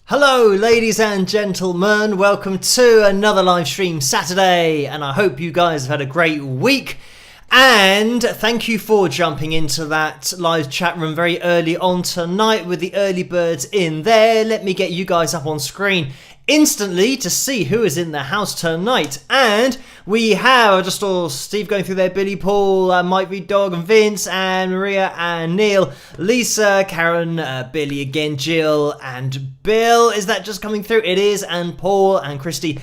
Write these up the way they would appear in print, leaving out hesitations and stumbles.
Hello ladies and gentlemen, welcome to another live stream Saturday, and I hope you guys have had a great week. And thank you for jumping into that live chat room very early on tonight with the early birds in there. Let me get you guys up on screen instantly to see who is in the house tonight. And we have, I just saw Steve going through there, Billy, Paul, Mike V Dog, and Vince, and Maria, and Neil, Lisa, Karen, Billy again, Jill, and Bill. Is that just coming through? It is, and Paul, and Christy.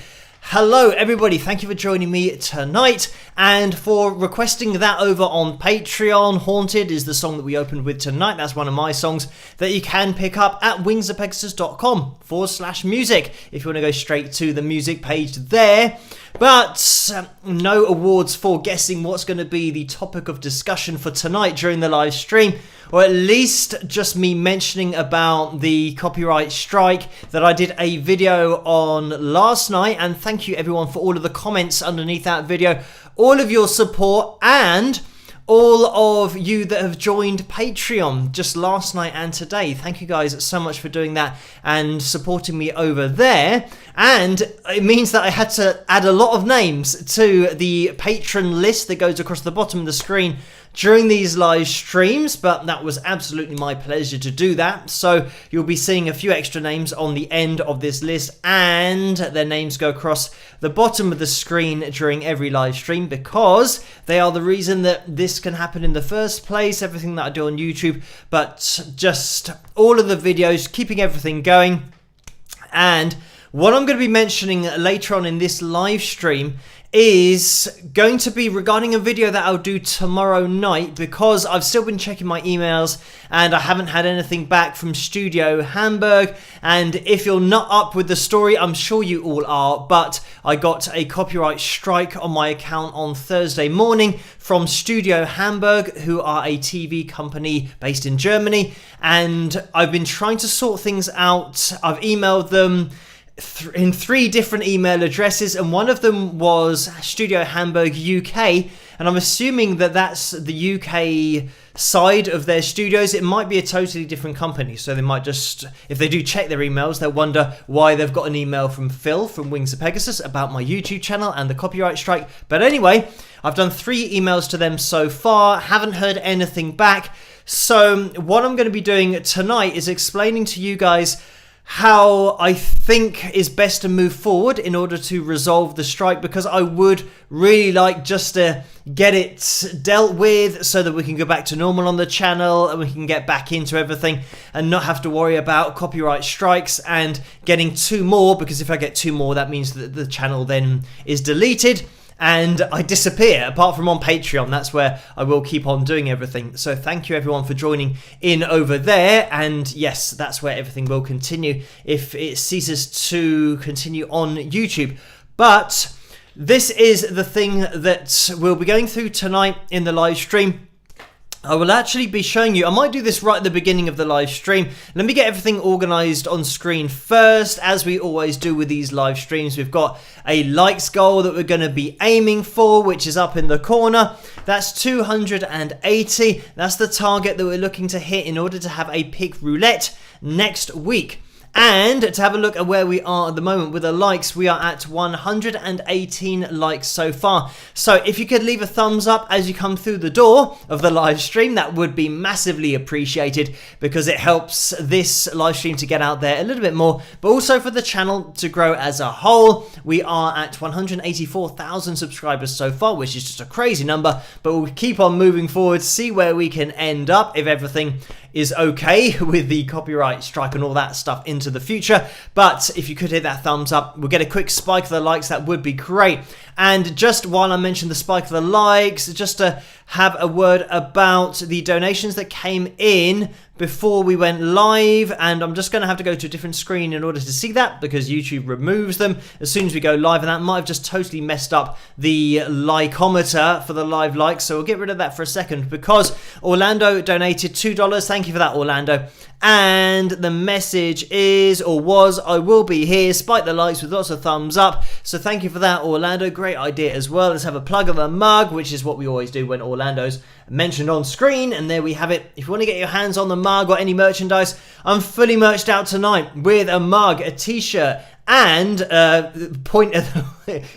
Hello everybody, thank you for joining me tonight and for requesting that over on Patreon. Haunted is the song that we opened with tonight. That's one of my songs that you can pick up at wingsofpegasus.com/music if you want to go straight to the music page there. But no awards for guessing what's going to be the topic of discussion for tonight during the live stream, or at least just me mentioning about the copyright strike that I did a video on last night. And thank you everyone for all of the comments underneath that video, all of your support, and all of you that have joined Patreon just last night and today. Thank you guys so much for doing that and supporting me over there. And it means that I had to add a lot of names to the patron list that goes across the bottom of the screen during these live streams, but that was absolutely my pleasure to do that. So you'll be seeing a few extra names on the end of this list, and their names go across the bottom of the screen during every live stream because they are the reason that this can happen in the first place, everything that I do on YouTube, but just all of the videos, keeping everything going. And what I'm going to be mentioning later on in this live stream is going to be regarding a video that I'll do tomorrow night, because I've still been checking my emails and I haven't had anything back from Studio Hamburg. And if you're not up with the story, I'm sure you all are, but I got a copyright strike on my account on Thursday morning from Studio Hamburg, who are a TV company based in Germany, and I've been trying to sort things out. I've emailed them in 3 different email addresses, and one of them was Studio Hamburg UK, and I'm assuming that that's the UK side of their studios. It might be a totally different company, so they might just, if they do check their emails, they'll wonder why they've got an email from Phil from Wings of Pegasus about my YouTube channel and the copyright strike. But anyway, I've done 3 emails to them so far, haven't heard anything back. So what I'm going to be doing tonight is explaining to you guys how I think is best to move forward in order to resolve the strike, because I would really like just to get it dealt with so that we can go back to normal on the channel and we can get back into everything and not have to worry about copyright strikes and getting 2 more, because if I get 2 more, that means that the channel then is deleted and I disappear, apart from on Patreon. That's where I will keep on doing everything. So thank you everyone for joining in over there. And yes, that's where everything will continue if it ceases to continue on YouTube. But this is the thing that we'll be going through tonight in the live stream. I will actually be showing you, I might do this right at the beginning of the live stream. Let me get everything organized on screen first, as we always do with these live streams. We've got a likes goal that we're going to be aiming for, which is up in the corner. That's 280. That's the target that we're looking to hit in order to have a pick roulette next week. And to have a look at where we are at the moment with the likes, we are at 118 likes so far. So if you could leave a thumbs up as you come through the door of the live stream, that would be massively appreciated, because it helps this live stream to get out there a little bit more, but also for the channel to grow as a whole. We are at 184,000 subscribers so far, which is just a crazy number, but we'll keep on moving forward, see where we can end up if everything is okay with the copyright strike and all that stuff into the future. But if you could hit that thumbs up, we'll get a quick spike of the likes. That would be great. And just while I mention the spike of the likes, just to have a word about the donations that came in before we went live, and I'm just going to have to go to a different screen in order to see that, because YouTube removes them as soon as we go live, and that might have just totally messed up the likeometer for the live likes. So we'll get rid of that for a second, because Orlando donated $2. Thank you for that, Orlando. And the message is, or was, I will be here, spike the likes with lots of thumbs up. So thank you for that, Orlando. Great idea as well. Let's have a plug of a mug, which is what we always do when Orlando's mentioned on screen. And there we have it. If you want to get your hands on the mug or any merchandise, I'm fully merched out tonight with a mug, a t-shirt, and point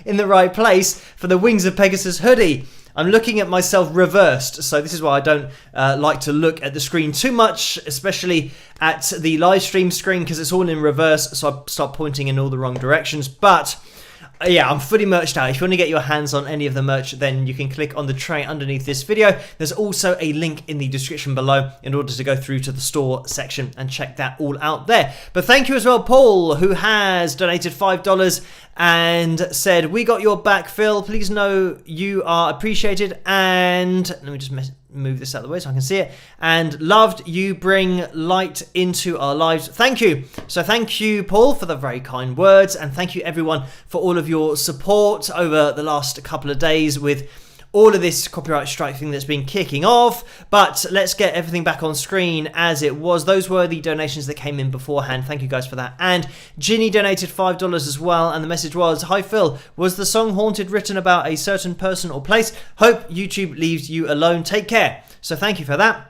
in the right place for the Wings of Pegasus hoodie. I'm looking at myself reversed, so this is why I don't like to look at the screen too much, especially at the live stream screen, because it's all in reverse, so I start pointing in all the wrong directions. But yeah, I'm fully merched out. If you want to get your hands on any of the merch, then you can click on the tray underneath this video. There's also a link in the description below in order to go through to the store section and check that all out there. But thank you as well, Paul, who has donated $5 and said, "We got your back, Phil. Please know you are appreciated." And let me just move this out of the way so I can see it. And loved you bring light into our lives. Thank you. So thank you, Paul, for the very kind words. And thank you, everyone, for all of your support over the last couple of days with all of this copyright strike thing that's been kicking off. But let's get everything back on screen as it was. Those were the donations that came in beforehand. Thank you guys for that. And Ginny donated $5 as well. And the message was, "Hi Phil, was the song Haunted written about a certain person or place? Hope YouTube leaves you alone. Take care." So thank you for that.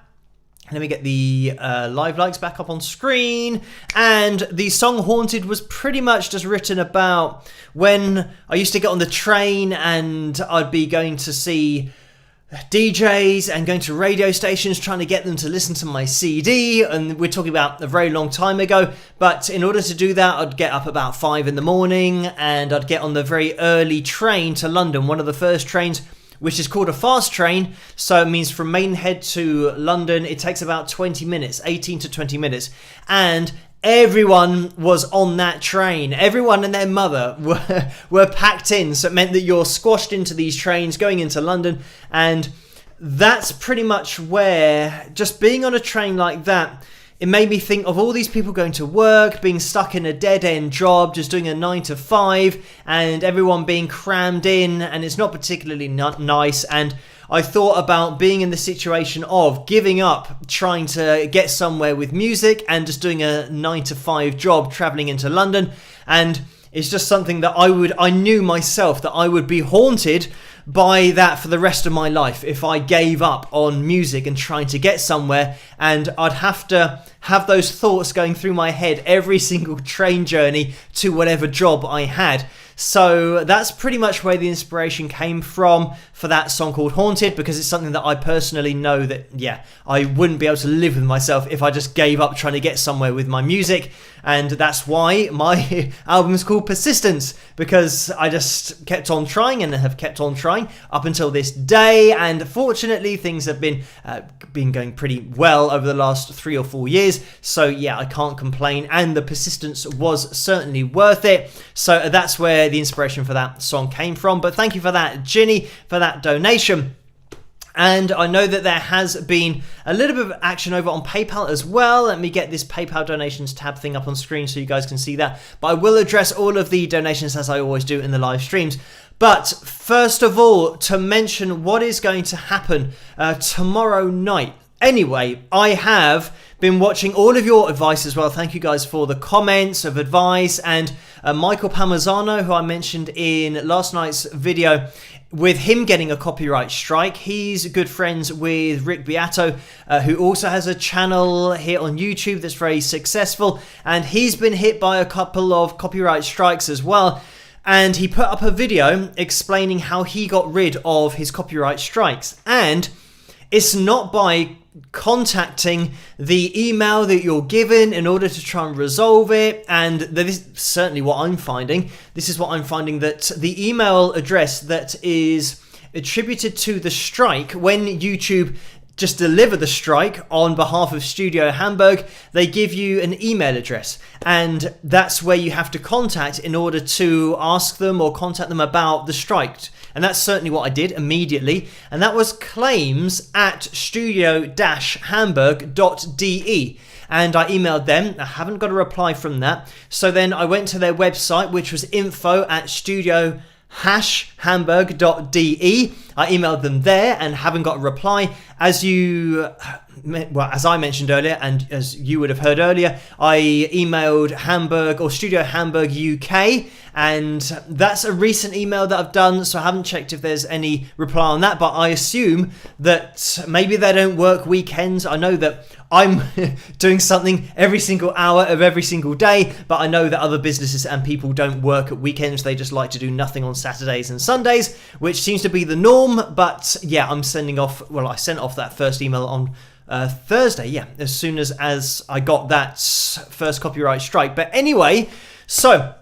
Let me get the live likes back up on screen. And the song Haunted was pretty much just written about when I used to get on the train and I'd be going to see DJs and going to radio stations trying to get them to listen to my CD. And we're talking about a very long time ago. But in order to do that, I'd get up about 5 in the morning and I'd get on the very early train to London, one of the first trains, which is called a fast train. So it means from Maidenhead to London, it takes about 20 minutes, 18 to 20 minutes. And everyone was on that train. Everyone and their mother were packed in. So it meant that you're squashed into these trains going into London. And that's pretty much where, just being on a train like that, it made me think of all these people going to work, being stuck in a dead-end job, just doing a 9 to 5, and everyone being crammed in, and it's not particularly nice. And I thought about being in the situation of giving up trying to get somewhere with music and just doing a 9 to 5 job traveling into London. And it's just something that I knew myself that I would be haunted by that for the rest of my life if I gave up on music and trying to get somewhere, and I'd have to have those thoughts going through my head every single train journey to whatever job I had. So that's pretty much where the inspiration came from for that song called Haunted, because it's something that I personally know that, yeah, I wouldn't be able to live with myself if I just gave up trying to get somewhere with my music. And that's why my album's called Persistence, because I just kept on trying and have kept on trying up until this day. And fortunately, things have been going pretty well over the last 3 or 4 years. So yeah, I can't complain. And the persistence was certainly worth it. So that's where the inspiration for that song came from. But thank you for that, Ginny, for that donation. And I know that there has been a little bit of action over on PayPal as well. Let me get this PayPal donations tab thing up on screen so you guys can see that. But I will address all of the donations as I always do in the live streams. But first of all, to mention what is going to happen tomorrow night. Anyway, I have been watching all of your advice as well. Thank you guys for the comments of advice. And Michael Palmazzano, who I mentioned in last night's video, with him getting a copyright strike, he's good friends with Rick Beato, who also has a channel here on YouTube that's very successful. And he's been hit by a couple of copyright strikes as well. And he put up a video explaining how he got rid of his copyright strikes. And it's not by contacting the email that you're given in order to try and resolve it. And this is certainly what I'm finding. This is what I'm finding, that the email address that is attributed to the strike, when YouTube just deliver the strike on behalf of Studio Hamburg, they give you an email address, and that's where you have to contact in order to ask them or contact them about the strike. And that's certainly what I did immediately, and that was claims@studio-hamburg.de. And I emailed them. I haven't got a reply from that. So then I went to their website, which was info@studio-hamburg.de. I emailed them there and haven't got a reply. as I mentioned earlier, and as you would have heard earlier, I emailed Studio Hamburg UK, and that's a recent email that I've done, so I haven't checked if there's any reply on that, but I assume that maybe they don't work weekends. I know that I'm doing something every single hour of every single day, but I know that other businesses and people don't work at weekends. They just like to do nothing on Saturdays and Sundays, which seems to be the norm. But yeah, I sent off that first email on Thursday, as soon as I got that first copyright strike. But anyway, so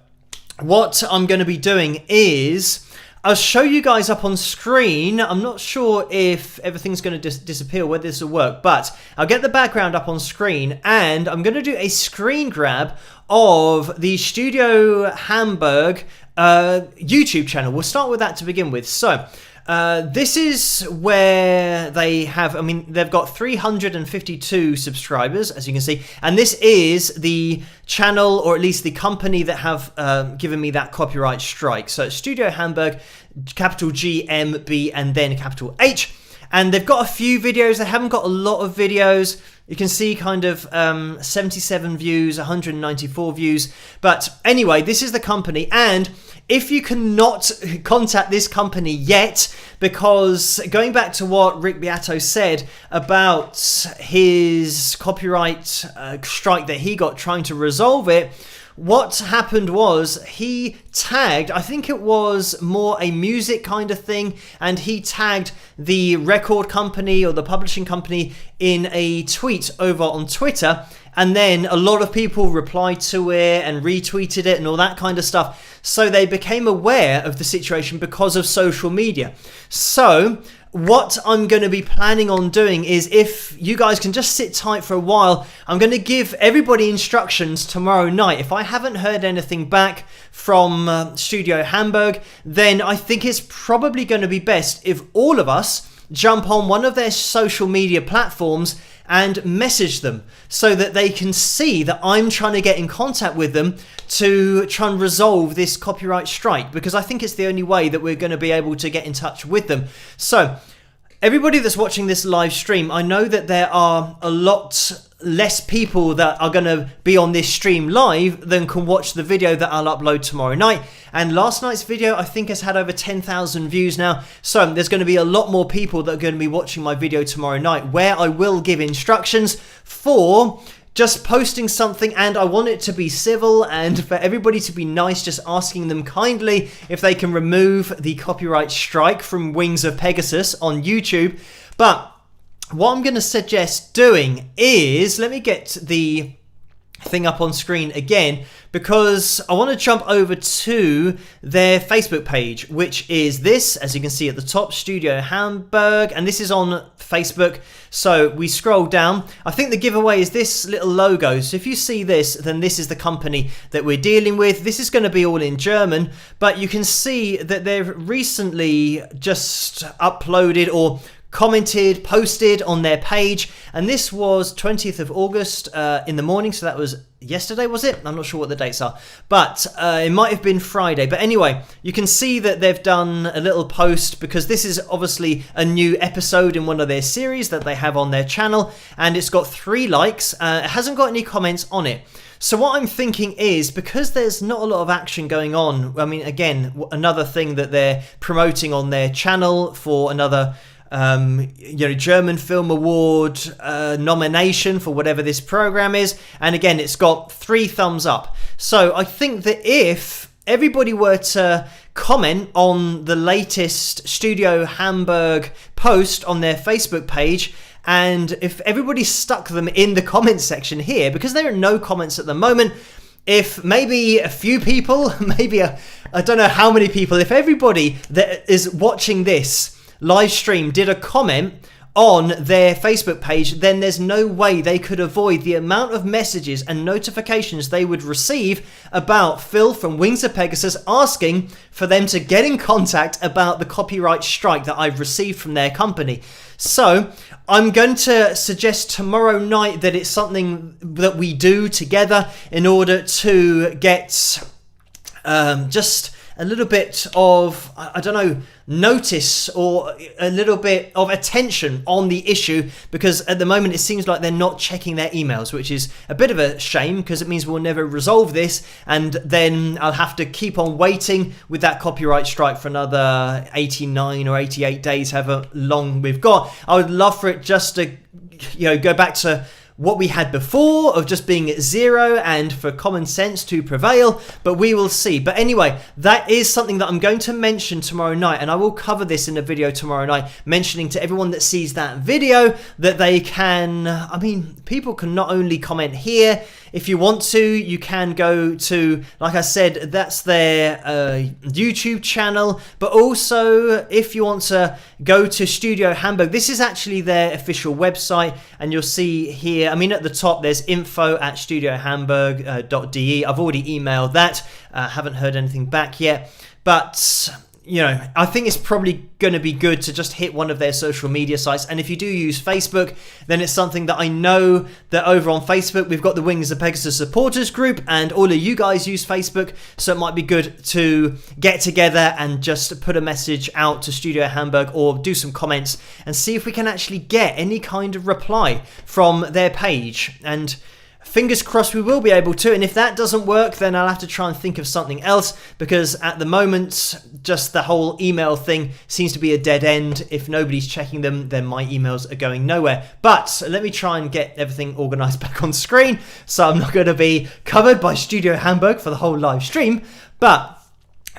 what I'm going to be doing is I'll show you guys up on screen. I'm not sure if everything's going to disappear, whether this will work, but I'll get the background up on screen, and I'm going to do a screen grab of the Studio Hamburg YouTube channel. We'll start with that to begin with. So this is where they've got 352 subscribers, as you can see, and this is the channel, or at least the company that have given me that copyright strike. So it's Studio Hamburg, capital G, M, B, and then capital H. And they've got a few videos. They haven't got a lot of videos. You can see kind of 77 views, 194 views. But anyway, this is the company. And if you cannot contact this company yet, because going back to what Rick Beato said about his copyright strike that he got trying to resolve it, what happened was he tagged, I think it was more a music kind of thing, and he tagged the record company or the publishing company in a tweet over on Twitter, and then a lot of people replied to it and retweeted it and all that kind of stuff. So they became aware of the situation because of social media. So what I'm going to be planning on doing is, if you guys can just sit tight for a while, I'm going to give everybody instructions tomorrow night. If I haven't heard anything back from Studio Hamburg, then I think it's probably going to be best if all of us jump on one of their social media platforms and message them so that they can see that I'm trying to get in contact with them to try and resolve this copyright strike, because I think it's the only way that we're going to be able to get in touch with them. So everybody that's watching this live stream, I know that there are a lot less people that are going to be on this stream live than can watch the video that I'll upload tomorrow night. And last night's video, I think, has had over 10,000 views now. So there's going to be a lot more people that are going to be watching my video tomorrow night, where I will give instructions for just posting something, and I want it to be civil and for everybody to be nice, just asking them kindly if they can remove the copyright strike from Wings of Pegasus on YouTube. But what I'm going to suggest doing is, let me get the thing up on screen again, because I want to jump over to their Facebook page, which is this, as you can see at the top, Studio Hamburg, and this is on Facebook. So we scroll down. I think the giveaway is this little logo. So if you see this, then this is the company that we're dealing with. This is going to be all in German, but you can see that they've recently just uploaded or posted on their page, and this was 20th of August in the morning, so that was yesterday, was it? I'm not sure what the dates are, but it might have been Friday. But anyway, you can see that they've done a little post, because this is obviously a new episode in one of their series that they have on their channel, and it's got 3 likes. It hasn't got any comments on it. So what I'm thinking is, because there's not a lot of action going on, I mean, again, another thing that they're promoting on their channel for another German Film Award nomination for whatever this program is, and again, it's got 3 thumbs up. So I think that if everybody were to comment on the latest Studio Hamburg post on their Facebook page, and if everybody stuck them in the comment section here, because there are no comments at the moment, if maybe a few people, I don't know how many people, if everybody that is watching this live stream did a comment on their Facebook page, then there's no way they could avoid the amount of messages and notifications they would receive about Phil from Wings of Pegasus asking for them to get in contact about the copyright strike that I've received from their company. So I'm going to suggest tomorrow night that it's something that we do together in order to get just a little bit of, I don't know, notice or a little bit of attention on the issue, because at the moment it seems like they're not checking their emails, which is a bit of a shame because it means we'll never resolve this, and then I'll have to keep on waiting with that copyright strike for another 89 or 88 days, however long we've got. I would love for it just to, go back to what we had before of just being at 0 and for common sense to prevail, but we will see. But anyway, that is something that I'm going to mention tomorrow night, and I will cover this in a video tomorrow night, mentioning to everyone that sees that video that they can, people can not only comment here. If you want to, you can go to, like I said, that's their YouTube channel, but also if you want to go to Studio Hamburg, this is actually their official website, and you'll see here, at the top there's info@studiohamburg.de. I've already emailed that, haven't heard anything back yet, but I think it's probably going to be good to just hit one of their social media sites. And if you do use Facebook, then it's something that I know that over on Facebook, we've got the Wings of Pegasus supporters group, and all of you guys use Facebook. So it might be good to get together and just put a message out to Studio Hamburg or do some comments and see if we can actually get any kind of reply from their page. And fingers crossed we will be able to, and if that doesn't work, then I'll have to try and think of something else, because at the moment, just the whole email thing seems to be a dead end. If nobody's checking them, then my emails are going nowhere. But let me try and get everything organized back on screen, so I'm not going to be covered by Studio Hamburg for the whole live stream, but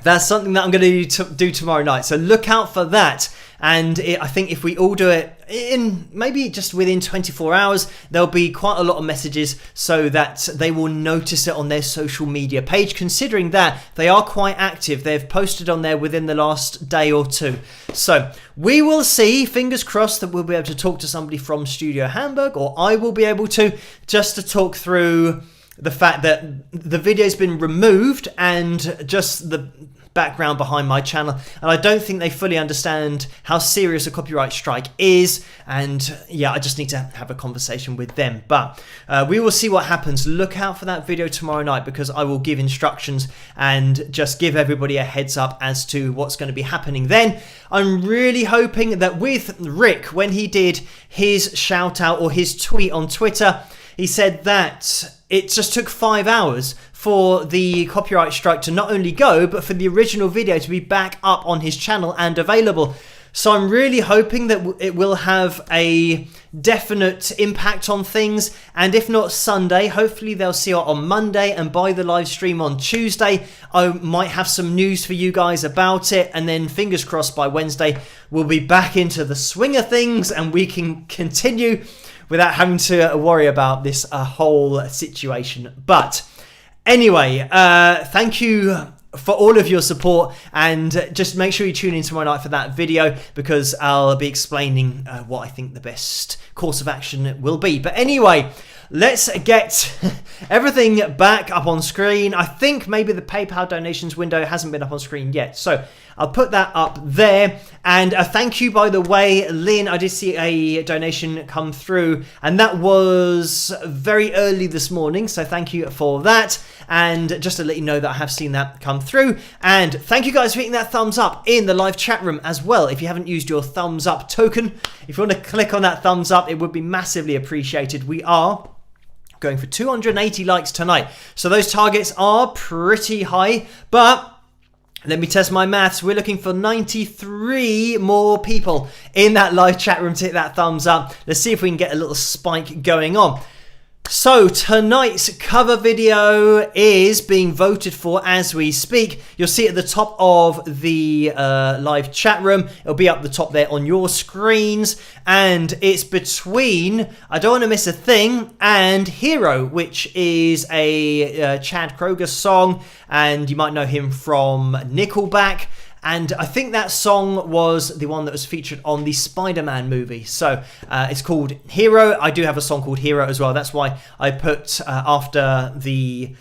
that's something that I'm going to do tomorrow night, so look out for that. And I think if we all do it in maybe just within 24 hours, there'll be quite a lot of messages so that they will notice it on their social media page, considering that they are quite active. They've posted on there within the last day or two. So we will see, fingers crossed, that we'll be able to talk to somebody from Studio Hamburg, or I will be able to, just to talk through the fact that the video's been removed and just the background behind my channel, and I don't think they fully understand how serious a copyright strike is, and I just need to have a conversation with them. But we will see what happens. Look out for that video tomorrow night, because I will give instructions and just give everybody a heads up as to what's going to be happening then. I'm really hoping that with Rick, when he did his shout out or his tweet on Twitter, he said that it just took 5 hours for the copyright strike to not only go, but for the original video to be back up on his channel and available. So I'm really hoping that it will have a definite impact on things, and if not Sunday, hopefully they'll see it on Monday, and by the live stream on Tuesday I might have some news for you guys about it, and then fingers crossed by Wednesday we'll be back into the swing of things and we can continue without having to worry about this whole situation. But anyway, thank you for all of your support, and just make sure you tune in tomorrow night for that video, because I'll be explaining what I think the best course of action will be. But anyway, let's get everything back up on screen. I think maybe the PayPal donations window hasn't been up on screen yet, so I'll put that up there. And a thank you, by the way, Lynn, I did see a donation come through, and that was very early this morning, so thank you for that. And just to let you know that I have seen that come through. And thank you guys for hitting that thumbs up in the live chat room as well. If you haven't used your thumbs up token, if you want to click on that thumbs up, it would be massively appreciated. We are going for 280 likes tonight, so those targets are pretty high, but let me test my maths. We're looking for 93 more people in that live chat room to hit that thumbs up. Let's see if we can get a little spike going on. So tonight's cover video is being voted for as we speak. You'll see it at the top of the live chat room. It'll be up the top there on your screens. And it's between I Don't Want to Miss a Thing and Hero, which is a Chad Kroeger song. And you might know him from Nickelback. And I think that song was the one that was featured on the Spider-Man movie. So it's called Hero. I do have a song called Hero as well. That's why I put after the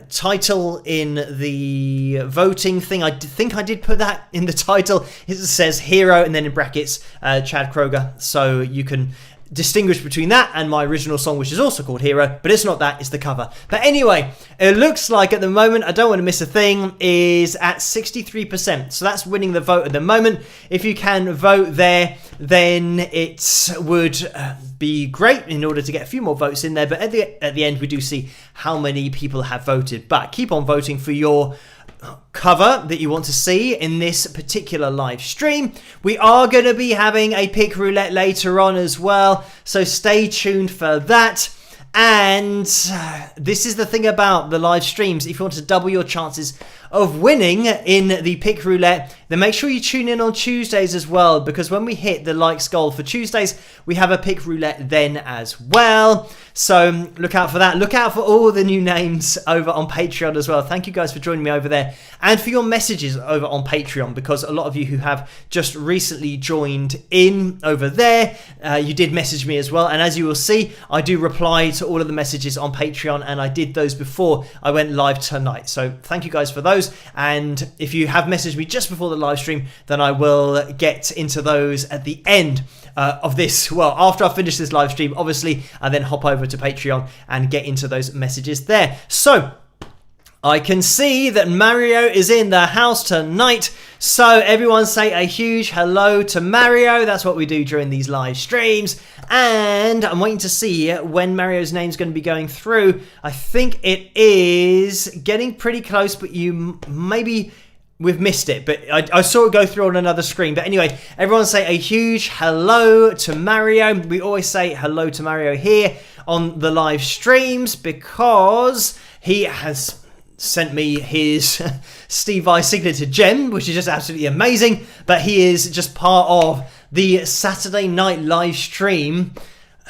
title in the voting thing. I think I did put that in the title. It says Hero and then in brackets Chad Kroeger. So you can distinguish between that and my original song, which is also called Hero, but it's not that, it's the cover. But anyway, it looks like at the moment, I don't want to miss a thing, is at 63%. So that's winning the vote at the moment. If you can vote there, then it would be great in order to get a few more votes in there. But at the end, we do see how many people have voted. But keep on voting for your cover that you want to see in this particular live stream. We are going to be having a pick roulette later on as well, so stay tuned for that. And this is the thing about the live streams. If you want to double your chances of winning in the pick roulette, then make sure you tune in on Tuesdays as well, because when we hit the likes goal for Tuesdays, we have a pick roulette then as well. So look out for that. Look out for all the new names over on Patreon as well. Thank you guys for joining me over there, and for your messages over on Patreon, because a lot of you who have just recently joined in over there, you did message me as well. And as you will see, I do reply to all of the messages on Patreon, and I did those before I went live tonight. So thank you guys for those. And if you have messaged me just before the live stream, then I will get into those at the end of this. Well, after I finish this live stream, obviously, I then hop over to Patreon and get into those messages there. So I can see that Mario is in the house tonight. So everyone say a huge hello to Mario. That's what we do during these live streams. And I'm waiting to see when Mario's name's going to be going through. I think it is getting pretty close, but we've missed it. But I saw it go through on another screen. But anyway, everyone say a huge hello to Mario. We always say hello to Mario here on the live streams because he has sent me his Steve Vai signature gem, which is just absolutely amazing. But he is just part of the Saturday night live stream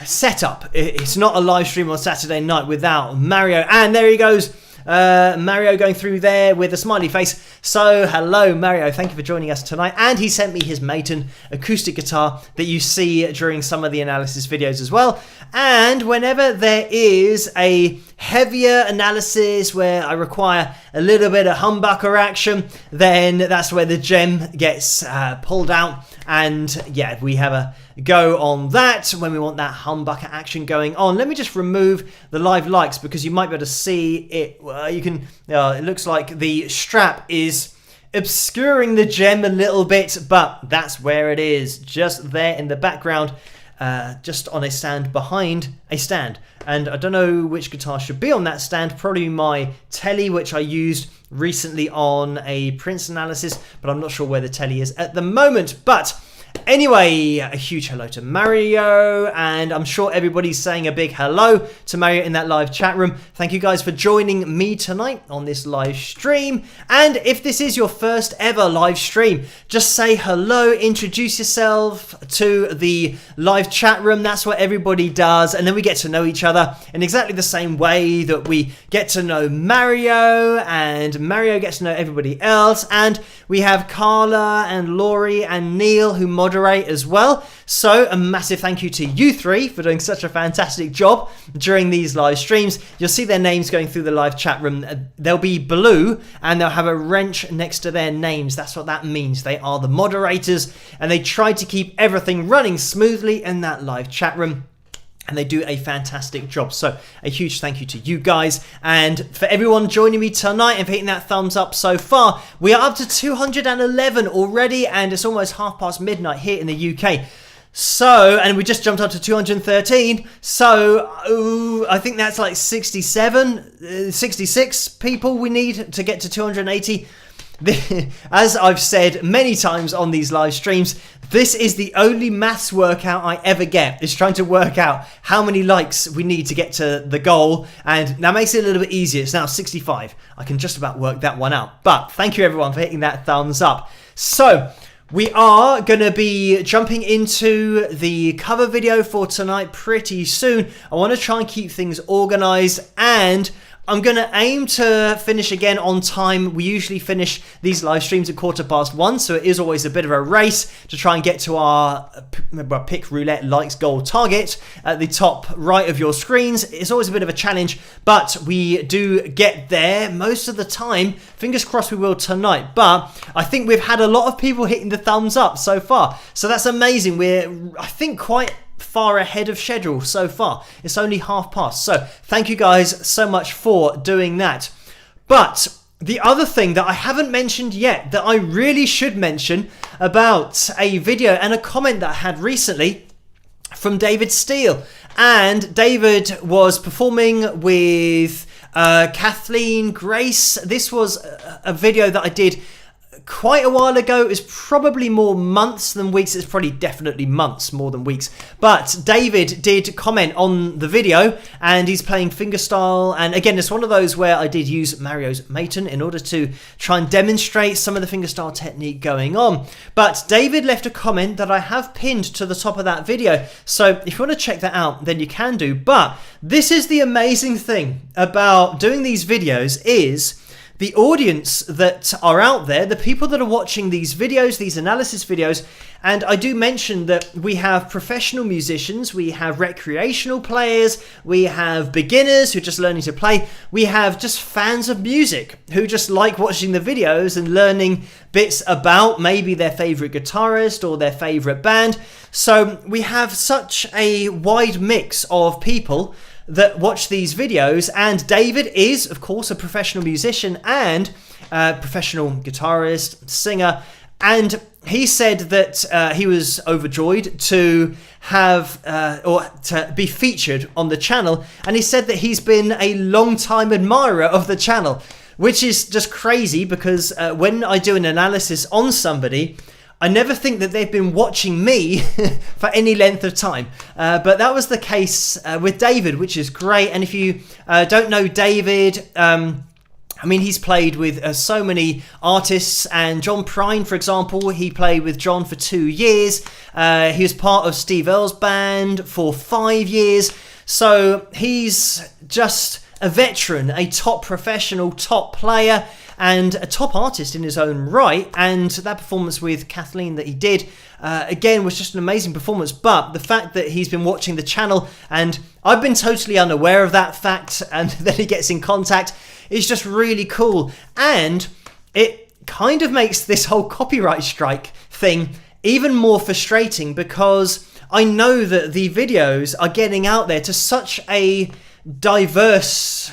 setup. It's not a live stream on Saturday night without Mario. And there he goes. Mario going through there with a smiley face. So hello Mario, thank you for joining us tonight. And he sent me his Maton acoustic guitar that you see during some of the analysis videos as well. And whenever there is a heavier analysis where I require a little bit of humbucker action, then that's where the gem gets pulled out. And yeah, we have a go on that when we want that humbucker action going on. Let me just remove the live likes because you might be able to see it. You can. It looks like the strap is obscuring the gem a little bit, but that's where it is, just there in the background, just on a stand behind a stand. And I don't know which guitar should be on that stand. Probably my Telly, which I used recently on a Prince analysis, but I'm not sure where the Telly is at the moment. But anyway, a huge hello to Mario, and I'm sure everybody's saying a big hello to Mario in that live chat room. Thank you guys for joining me tonight on this live stream. And if this is your first ever live stream, just say hello, introduce yourself to the live chat room. That's what everybody does, and then we get to know each other in exactly the same way that we get to know Mario, and Mario gets to know everybody else. And we have Carla and Laurie and Neil who moderate as well. So a massive thank you to you three for doing such a fantastic job during these live streams. You'll see their names going through the live chat room. They'll be blue and they'll have a wrench next to their names. That's what that means. They are the moderators and they try to keep everything running smoothly in that live chat room. And they do a fantastic job. So a huge thank you to you guys. And for everyone joining me tonight and for hitting that thumbs up so far, we are up to 211 already. And it's almost midnight here in the UK. So, and we just jumped up to 213. So, I think that's like 66 people we need to get to 280. As I've said many times on these live streams, this is the only maths workout I ever get, is trying to work out how many likes we need to get to the goal, and that makes it a little bit easier. It's now 65. I can just about work that one out. But thank you everyone for hitting that thumbs up. So we are going to be jumping into the cover video for tonight pretty soon. I want to try and keep things organized, and I'm going to aim to finish again on time. We usually finish these live streams at 1:15, so it is always a bit of a race to try and get to our pick roulette likes goal target at the top right of your screens. It's always a bit of a challenge, but we do get there most of the time. Fingers crossed we will tonight, but I think we've had a lot of people hitting the thumbs up so far, so that's amazing. We're, I think, quite far ahead of schedule so far. It's only past. So thank you guys so much for doing that. But the other thing that I haven't mentioned yet that I really should mention about a video and a comment that I had recently from David Steele. And David was performing with Kathleen Grace. This was a video that I did quite a while ago. It was probably more months than weeks. It's probably definitely months more than weeks. But David did comment on the video, and he's playing fingerstyle. And again, it's one of those where I did use Mario's Maton in order to try and demonstrate some of the fingerstyle technique going on. But David left a comment that I have pinned to the top of that video. So if you want to check that out, then you can do. But this is the amazing thing about doing these videos is the audience that are out there, the people that are watching these videos, these analysis videos, and I do mention that we have professional musicians, we have recreational players, we have beginners who are just learning to play, we have just fans of music who just like watching the videos and learning bits about maybe their favorite guitarist or their favorite band. So we have such a wide mix of people that watch these videos, and David is of course a professional musician and professional guitarist, singer, and he said that he was overjoyed to have or to be featured on the channel, and he said that he's been a long time admirer of the channel, which is just crazy because when I do an analysis on somebody, I never think that they've been watching me for any length of time. But that was the case with David, which is great. And if you don't know David, I mean, he's played with so many artists, and John Prine, for example, he played with John for 2 years. He was part of Steve Earle's band for 5 years. So he's just a veteran, a top professional, top player, and a top artist in his own right. And that performance with Kathleen that he did, again, was just an amazing performance. But the fact that he's been watching the channel, and I've been totally unaware of that fact, and then he gets in contact, is just really cool. And it kind of makes this whole copyright strike thing even more frustrating, because I know that the videos are getting out there to such a diverse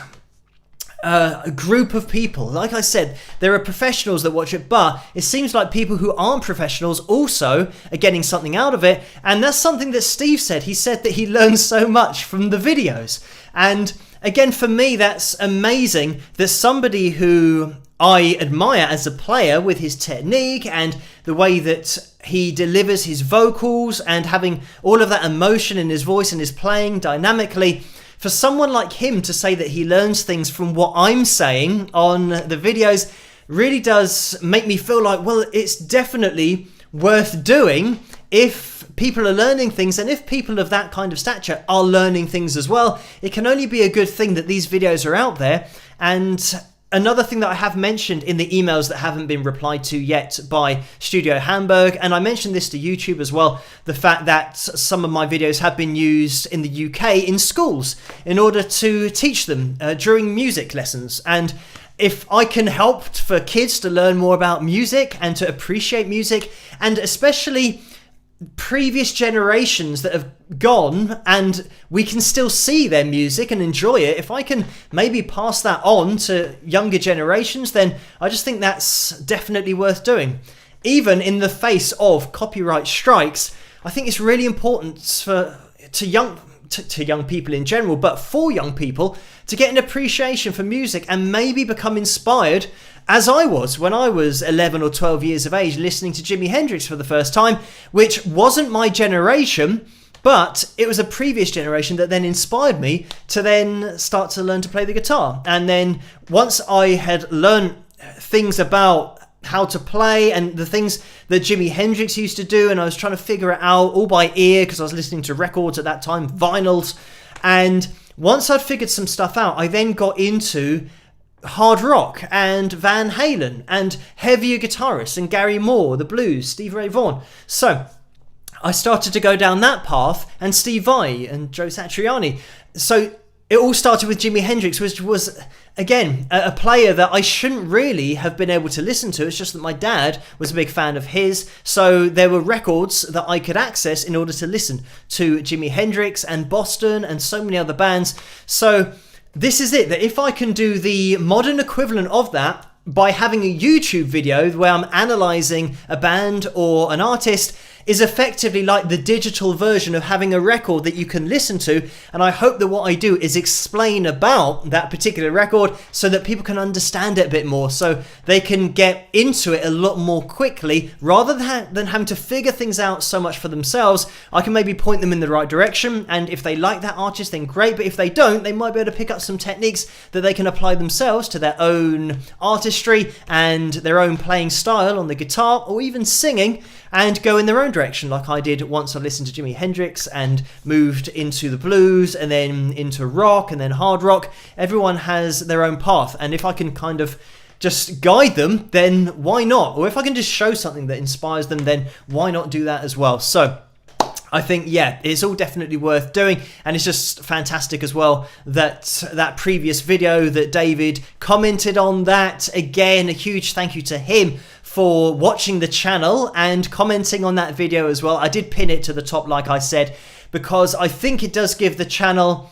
group of people. Like I said, there are professionals that watch it, but it seems like people who aren't professionals also are getting something out of it. And that's something that Steve said. He said that he learns so much from the videos. And again, for me, that's amazing that somebody who I admire as a player with his technique and the way that he delivers his vocals and having all of that emotion in his voice and his playing dynamically, for someone like him to say that he learns things from what I'm saying on the videos really does make me feel like, well, it's definitely worth doing if people are learning things, and if people of that kind of stature are learning things as well. It can only be a good thing that these videos are out there. And another thing that I have mentioned in the emails that haven't been replied to yet by Studio Hamburg, and I mentioned this to YouTube as well, the fact that some of my videos have been used in the UK in schools in order to teach them during music lessons. And if I can help for kids to learn more about music and to appreciate music, and especially previous generations that have gone and we can still see their music and enjoy it, if I can maybe pass that on to younger generations, then I just think that's definitely worth doing. Even in the face of copyright strikes, I think it's really important to young people in general, but for young people, to get an appreciation for music and maybe become inspired, as I was when I was 11 or 12 years of age, listening to Jimi Hendrix for the first time, which wasn't my generation, but it was a previous generation that then inspired me to then start to learn to play the guitar. And then once I had learned things about how to play and the things that Jimi Hendrix used to do, and I was trying to figure it out all by ear because I was listening to records at that time, vinyls, and once I'd figured some stuff out, I then got into hard rock and Van Halen and heavier guitarists and Gary Moore, the blues, Stevie Ray Vaughan. So I started to go down that path, and Steve Vai and Joe Satriani. So it all started with Jimi Hendrix, which was, again, a player that I shouldn't really have been able to listen to. It's just that my dad was a big fan of his, so there were records that I could access in order to listen to Jimi Hendrix and Boston and so many other bands. So this is it, that if I can do the modern equivalent of that by having a YouTube video where I'm analysing a band or an artist, is effectively like the digital version of having a record that you can listen to. And I hope that what I do is explain about that particular record so that people can understand it a bit more, so they can get into it a lot more quickly rather than having to figure things out so much for themselves. I can maybe point them in the right direction, and if they like that artist, then great, but if they don't, they might be able to pick up some techniques that they can apply themselves to their own artistry and their own playing style on the guitar or even singing, and go in their own direction, like I did once I listened to Jimi Hendrix and moved into the blues and then into rock and then hard rock. Everyone has their own path, and if I can kind of just guide them, then why not? Or if I can just show something that inspires them, then why not do that as well? So I think, yeah, it's all definitely worth doing, and it's just fantastic as well that that previous video that David commented on that. Again, a huge thank you to him for watching the channel and commenting on that video as well. I did pin it to the top, like I said, because I think it does give the channel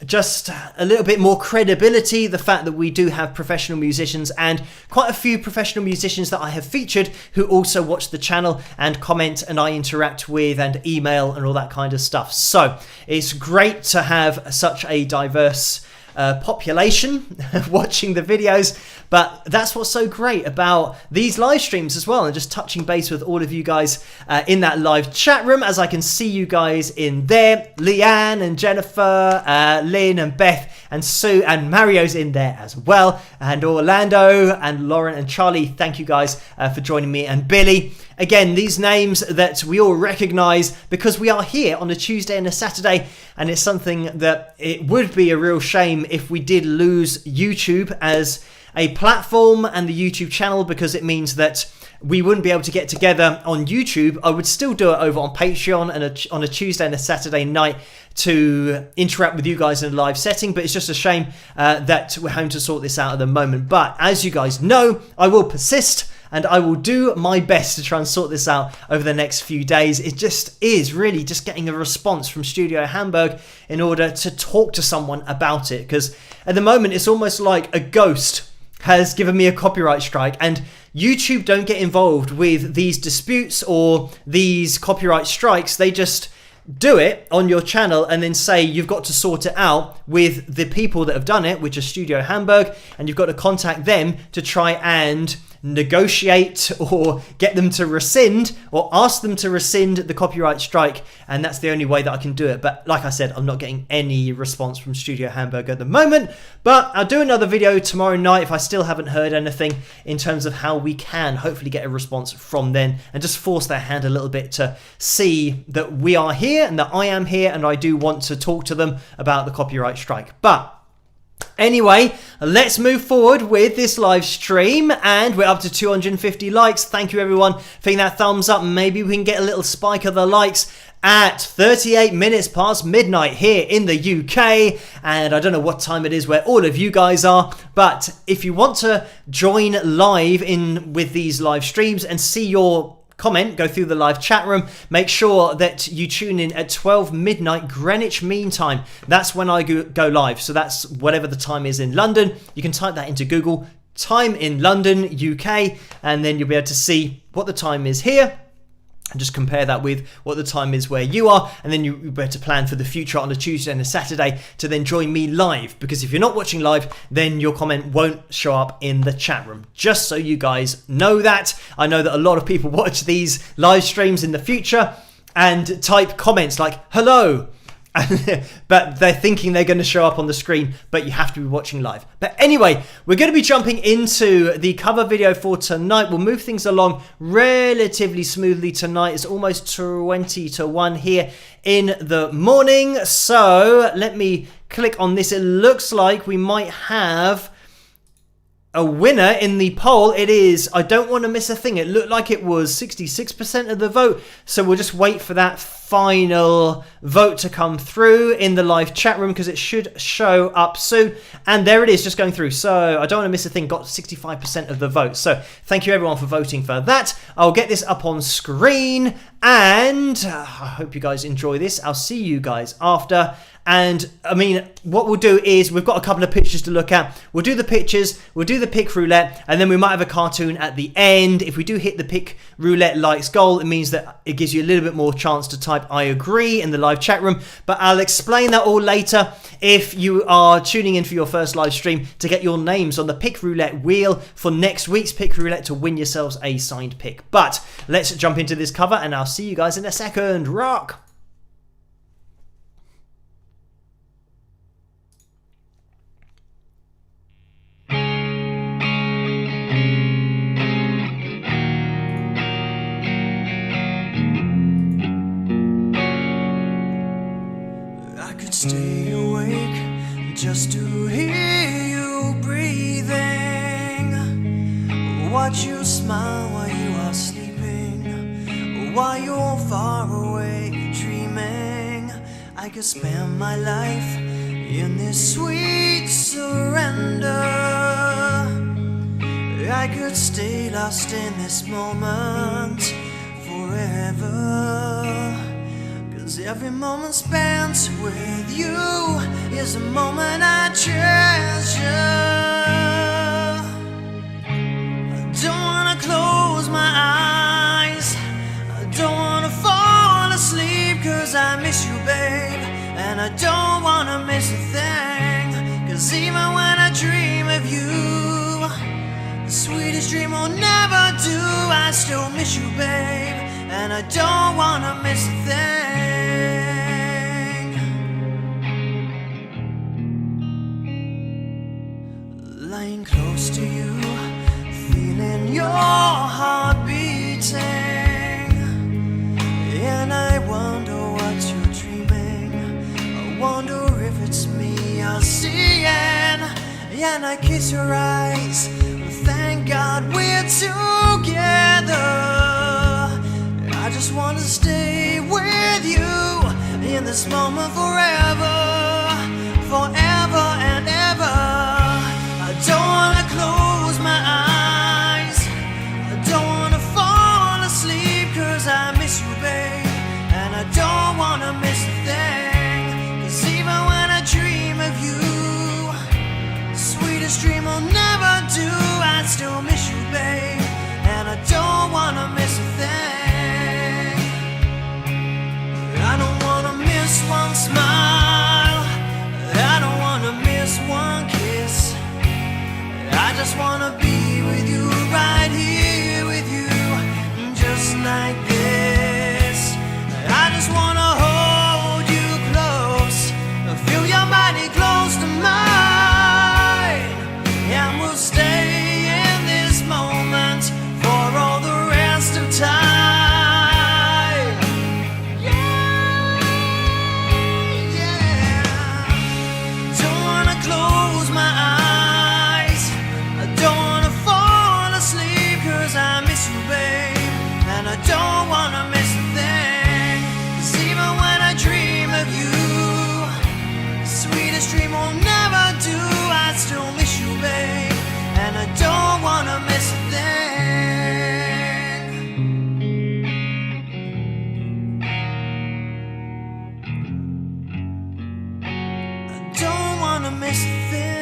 just a little bit more credibility, the fact that we do have professional musicians, and quite a few professional musicians that I have featured who also watch the channel and comment, and I interact with and email and all that kind of stuff. So it's great to have such a diverse population watching the videos, but that's what's so great about these live streams as well, and just touching base with all of you guys in that live chat room, as I can see you guys in there. Leanne and Jennifer, Lynn and Beth and Sue, and Mario's in there as well, and Orlando and Lauren and Charlie. Thank you guys for joining me, and Billy. Again, these names that we all recognise because we are here on a Tuesday and a Saturday, and it's something that it would be a real shame if we did lose YouTube as a platform and the YouTube channel, because it means that we wouldn't be able to get together on YouTube. I would still do it over on Patreon and on a Tuesday and a Saturday night to interact with you guys in a live setting, but it's just a shame that we're having to sort this out at the moment. But as you guys know, I will persist, and I will do my best to try and sort this out over the next few days. It just is really just getting a response from Studio Hamburg in order to talk to someone about it, because at the moment it's almost like a ghost has given me a copyright strike, and YouTube don't get involved with these disputes or these copyright strikes. They just do it on your channel and then say you've got to sort it out with the people that have done it, which is Studio Hamburg, and you've got to contact them to try and negotiate or get them to rescind or ask them to rescind the copyright strike, and that's the only way that I can do it. But like I said, I'm not getting any response from Studio Hamburg at the moment, but I'll do another video tomorrow night if I still haven't heard anything in terms of how we can hopefully get a response from them and just force their hand a little bit to see that we are here and that I am here and I do want to talk to them about the copyright strike. But anyway, let's move forward with this live stream, and we're up to 250 likes. Thank you everyone for hitting that thumbs up. Maybe we can get a little spike of the likes at 38 minutes past midnight here in the UK, and I don't know what time it is where all of you guys are, but if you want to join live in with these live streams and see your comment go through the live chat room, make sure that you tune in at 12 midnight Greenwich Mean Time. That's when I go live, so that's whatever the time is in London. You can type that into Google, time in London, UK, and then you'll be able to see what the time is here and just compare that with what the time is where you are, and then you better plan for the future on a Tuesday and a Saturday to then join me live, because if you're not watching live, then your comment won't show up in the chat room. Just so you guys know that. I know that a lot of people watch these live streams in the future and type comments like hello, but they're thinking they're going to show up on the screen, but you have to be watching live. But anyway, we're going to be jumping into the cover video for tonight. We'll move things along relatively smoothly tonight. It's almost 20 to 1 here in the morning. So let me click on this. It looks like we might have a winner in the poll. It is, I don't want to miss a thing. It looked like it was 66% of the vote. So we'll just wait for that final vote to come through in the live chat room, because it should show up soon. And there it is, just going through. So I don't want to miss a thing. Got 65% of the vote. So thank you everyone for voting for that. I'll get this up on screen, and I hope you guys enjoy this. I'll see you guys after. And I mean, what we'll do is we've got a couple of pictures to look at. We'll do the pictures, we'll do the pick roulette, and then we might have a cartoon at the end. If we do hit the pick roulette likes goal, it means that it gives you a little bit more chance to type I agree in the live chat room. But I'll explain that all later if you are tuning in for your first live stream to get your names on the pick roulette wheel for next week's pick roulette to win yourselves a signed pick. But let's jump into this cover, and I'll see you guys in a second. Rock! Stay awake just to hear you breathing, watch you smile while you are sleeping, while you're far away dreaming. I could spend my life in this sweet surrender. I could stay lost in this moment forever. Every moment spent with you is a moment I treasure. I don't wanna close my eyes, I don't wanna fall asleep, cause I miss you, babe, and I don't wanna miss a thing. Cause even when I dream of you, the sweetest dream will never do. I still miss you, babe, and I don't wanna miss a thing. Lying close to you, feeling your heart beating, and I wonder what you're dreaming. I wonder if it's me you're seeing, and I kiss your eyes. Thank God we're together. I just want to stay with you in this moment forever, forever and ever. I don't want to close my eyes, I don't want to fall asleep, cause I miss you, babe, and I don't want to miss a thing. Cause even when I dream of you, the sweetest dream will never do. I still miss you, babe, and I don't want to miss a thing. I don't want to miss one smile, I don't want to miss one kiss. I just wanna be with you, right here with you, just like this. I just wanna hold you close, feel your body close to mine, and we'll stay in this moment for all the rest of time. Yeah, yeah. Don't wanna close my eyes, don't wanna fall asleep, cause I miss you, babe, and I don't wanna miss a thing. Cause even when I dream of you, the sweetest dream will never do. I still miss you, babe, and I don't wanna miss a thing. I don't wanna miss a thing.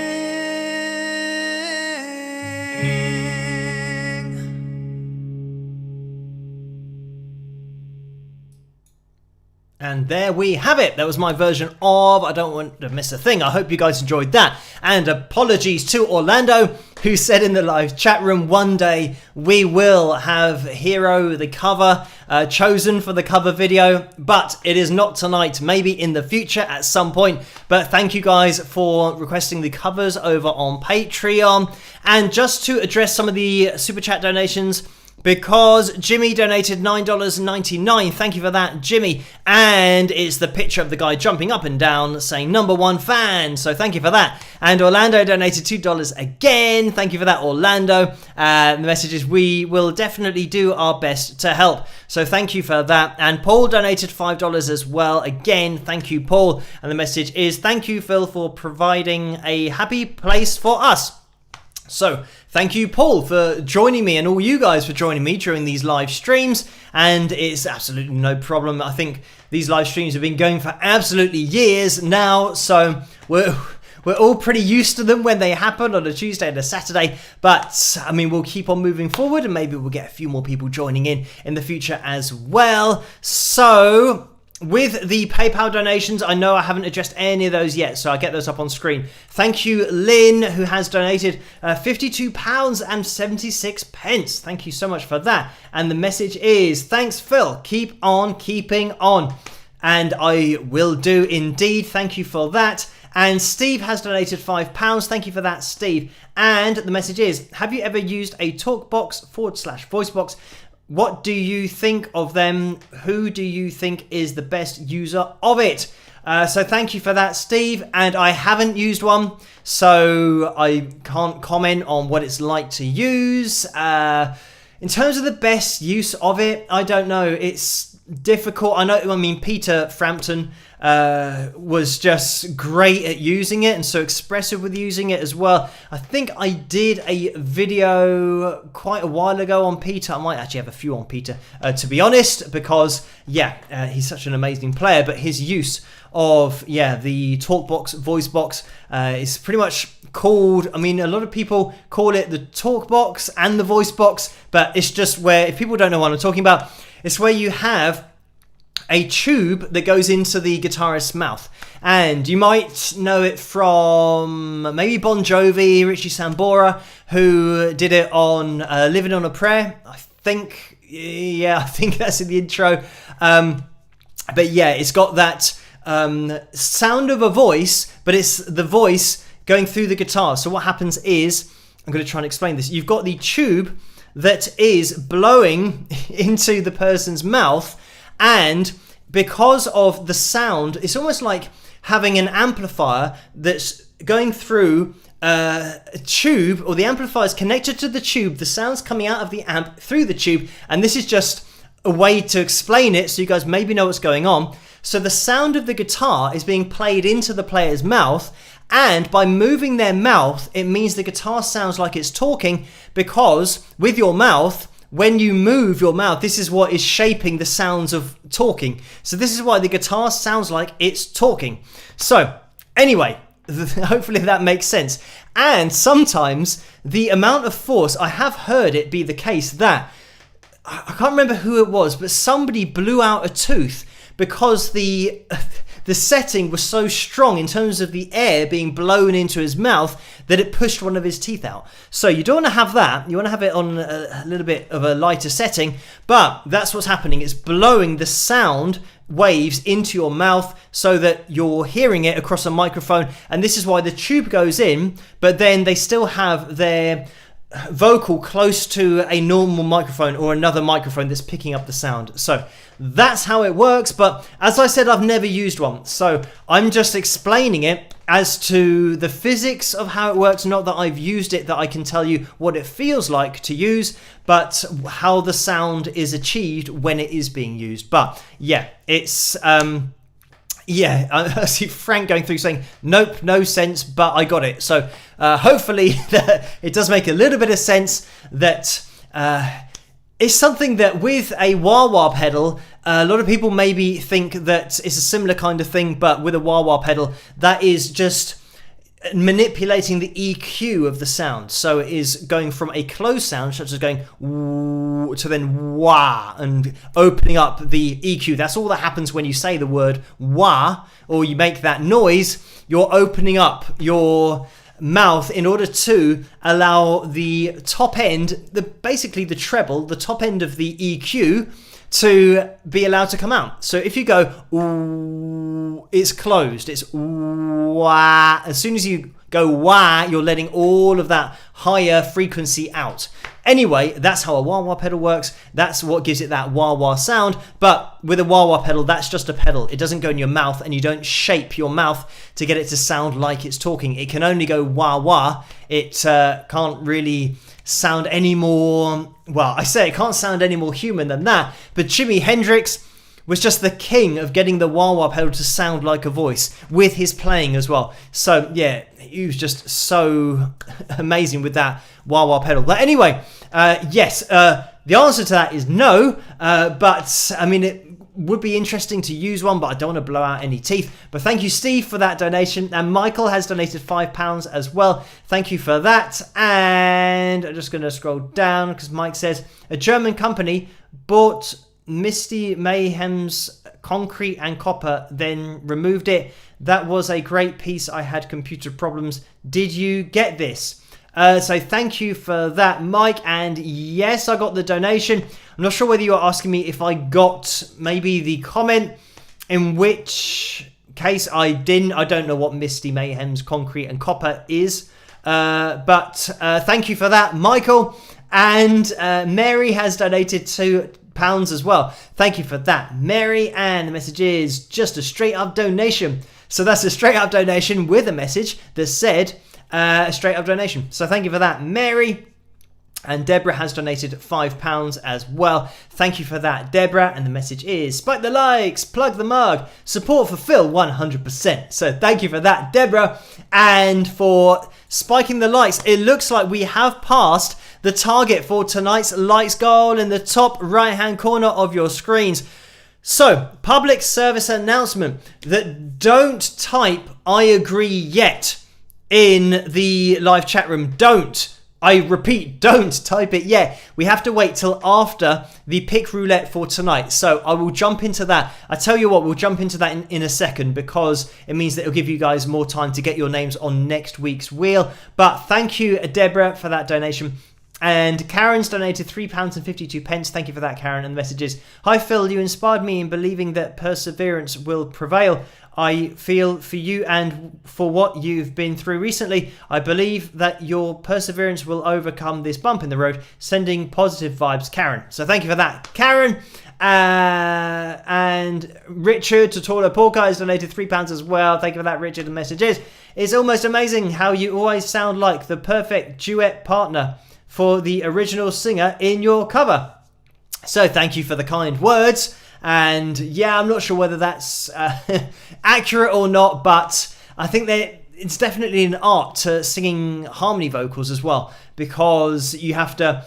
And there we have it. That was my version of I Don't Want to Miss a Thing. I hope you guys enjoyed that. And apologies to Orlando, who said in the live chat room, one day we will have Hero, the cover, chosen for the cover video. But it is not tonight, maybe in the future at some point. But thank you guys for requesting the covers over on Patreon. And just to address some of the super chat donations, because Jimmy donated $9.99. Thank you for that, Jimmy. And it's the picture of the guy jumping up and down saying #1 fan. So thank you for that. And Orlando donated $2 again. Thank you for that, Orlando. The message is, we will definitely do our best to help. So thank you for that. And Paul donated $5 as well. Again, thank you, Paul. And the message is, thank you, Phil, for providing a happy place for us. So, thank you, Paul, for joining me, and all you guys for joining me during these live streams. And it's absolutely no problem. I think these live streams have been going for absolutely years now, so we're all pretty used to them when they happen on a Tuesday and a Saturday. But, I mean, we'll keep on moving forward, and maybe we'll get a few more people joining in the future as well. So, with the PayPal donations, I know I haven't addressed any of those yet, so I'll get those up on screen. Thank you, Lynn, who has donated £52.76. Thank you so much for that. And the message is, thanks, Phil. Keep on keeping on. And I will do indeed. Thank you for that. And Steve has donated £5. Thank you for that, Steve. And the message is, have you ever used a TalkBox/VoiceBox? What do you think of them? Who do you think is the best user of it? So thank you for that, Steve. And I haven't used one, so I can't comment on what it's like to use. In terms of the best use of it, I don't know. It's difficult. I mean, Peter Frampton was just great at using it and so expressive with using it as well. I think I did a video quite a while ago on Peter. I might actually have a few on Peter, to be honest, because he's such an amazing player, but his use of the TalkBox VoiceBox is pretty much called, I mean, a lot of people call it the TalkBox and the VoiceBox, but it's just where, if people don't know what I'm talking about, it's where you have a tube that goes into the guitarist's mouth. And you might know it from maybe Bon Jovi, Richie Sambora, who did it on Living on a Prayer. I think that's in the intro. But yeah, it's got that sound of a voice, but it's the voice going through the guitar. So what happens is, I'm going to try and explain this. You've got the tube that is blowing into the person's mouth, and because of the sound, it's almost like having an amplifier that's going through a tube, or the amplifier is connected to the tube, the sound's coming out of the amp through the tube, and this is just a way to explain it so you guys maybe know what's going on. So the sound of the guitar is being played into the player's mouth, and by moving their mouth, it means the guitar sounds like it's talking, because with your mouth, when you move your mouth, this is what is shaping the sounds of talking. So this is why the guitar sounds like it's talking. So anyway, hopefully that makes sense. And sometimes the amount of force, I have heard it be the case that, I can't remember who it was, but somebody blew out a tooth because the setting was so strong in terms of the air being blown into his mouth that it pushed one of his teeth out. So you don't want to have that. You want to have it on a little bit of a lighter setting, but that's what's happening. It's blowing the sound waves into your mouth so that you're hearing it across a microphone. And this is why the tube goes in, but then they still have their vocal close to a normal microphone or another microphone that's picking up the sound. So that's how it works, but as I said, I've never used one, so I'm just explaining it as to the physics of how it works. Not that I've used it, that I can tell you what it feels like to use, but how the sound is achieved when it is being used. But yeah, it's I see Frank going through saying, nope, no sense, but I got it. So hopefully that it does make a little bit of sense, that it's something that with a wah-wah pedal, a lot of people maybe think that it's a similar kind of thing, but with a wah-wah pedal, that is just manipulating the EQ of the sound. So it is going from a closed sound, such as going woo, to then wah, and opening up the EQ. That's all that happens when you say the word wah, or you make that noise. You're opening up your mouth in order to allow the top end, basically the treble, the top end of the EQ, to be allowed to come out. So if you go ooh, it's closed, it's wah. As soon as you go wah, you're letting all of that higher frequency out. Anyway, that's how a wah-wah pedal works. That's what gives it that wah-wah sound. But with a wah-wah pedal, that's just a pedal. It doesn't go in your mouth, and you don't shape your mouth to get it to sound like it's talking. It can only go wah-wah. It can't really sound any more... Well, I say it can't sound any more human than that. But Jimi Hendrix was just the king of getting the wah-wah pedal to sound like a voice with his playing as well. So, yeah, he was just so amazing with that wah-wah pedal. But anyway, yes, the answer to that is no. But, I mean, it would be interesting to use one, but I don't want to blow out any teeth. But thank you, Steve, for that donation. And Michael has donated £5 as well. Thank you for that. And I'm just going to scroll down because Mike says, a German company bought Misty Mayhem's Concrete and Copper, then removed it. That was a great piece. I had computer problems. Did you get this? So thank you for that, Mike. And yes, I got the donation. I'm not sure whether you are asking me if I got maybe the comment, in which case I didn't. I don't know what Misty Mayhem's Concrete and Copper is. But thank you for that, Michael. And Mary has donated £2 as well. Thank you for that, Mary. And the message is just a straight up donation. So that's a straight up donation with a message that said a straight up donation. So thank you for that, Mary. And Deborah has donated £5 as well. Thank you for that, Deborah. And the message is, spike the likes, plug the mug, support for Phil 100%. So thank you for that, Deborah. And for spiking the likes, it looks like we have passed the target for tonight's likes goal in the top right hand corner of your screens. So, public service announcement that don't type I agree yet in the live chat room. Don't. I repeat, don't type it yet. We have to wait till after the pick roulette for tonight. So I will jump into that. I tell you what, we'll jump into that in a second, because it means that it'll give you guys more time to get your names on next week's wheel. But thank you, Deborah, for that donation. And Karen's donated £3.52. Thank you for that, Karen. And the message is, hi Phil, you inspired me in believing that perseverance will prevail. I feel for you and for what you've been through recently. I believe that your perseverance will overcome this bump in the road. Sending positive vibes, Karen. So thank you for that, Karen. And Richard Totoro Porca has donated £3 as well. Thank you for that, Richard. The message is, it's almost amazing how you always sound like the perfect duet partner for the original singer in your cover. So thank you for the kind words. And yeah, I'm not sure whether that's accurate or not, but I think that it's definitely an art to singing harmony vocals as well, because you have to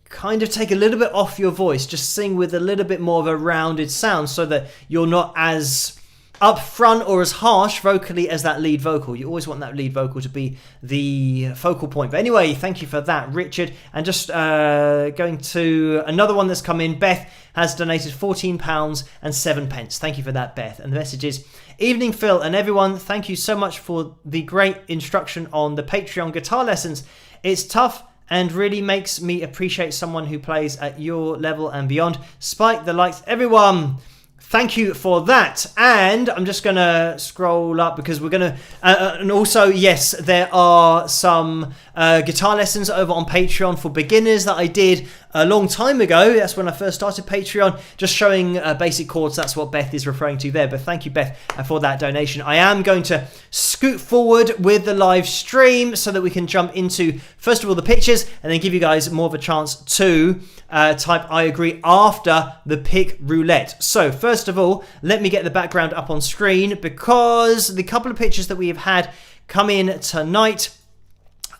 kind of take a little bit off your voice, just sing with a little bit more of a rounded sound so that you're not as up front or as harsh vocally as that lead vocal. You always want that lead vocal to be the focal point. But anyway, thank you for that, Richard. And just going to another one that's come in, Beth has donated £14.07. Thank you for that, Beth. And the message is, evening Phil and everyone, thank you so much for the great instruction on the Patreon guitar lessons. It's tough and really makes me appreciate someone who plays at your level and beyond. Spike the likes, everyone. Thank you for that. And I'm just going to scroll up because we're going to... and also, yes, there are some guitar lessons over on Patreon for beginners that I did a long time ago. That's when I first started Patreon, just showing basic chords. That's what Beth is referring to there. But thank you, Beth, for that donation. I am going to scoot forward with the live stream so that we can jump into, first of all, the pictures, and then give you guys more of a chance to type I agree after the pick roulette. So first of all, let me get the background up on screen, because the couple of pictures that we have had come in tonight,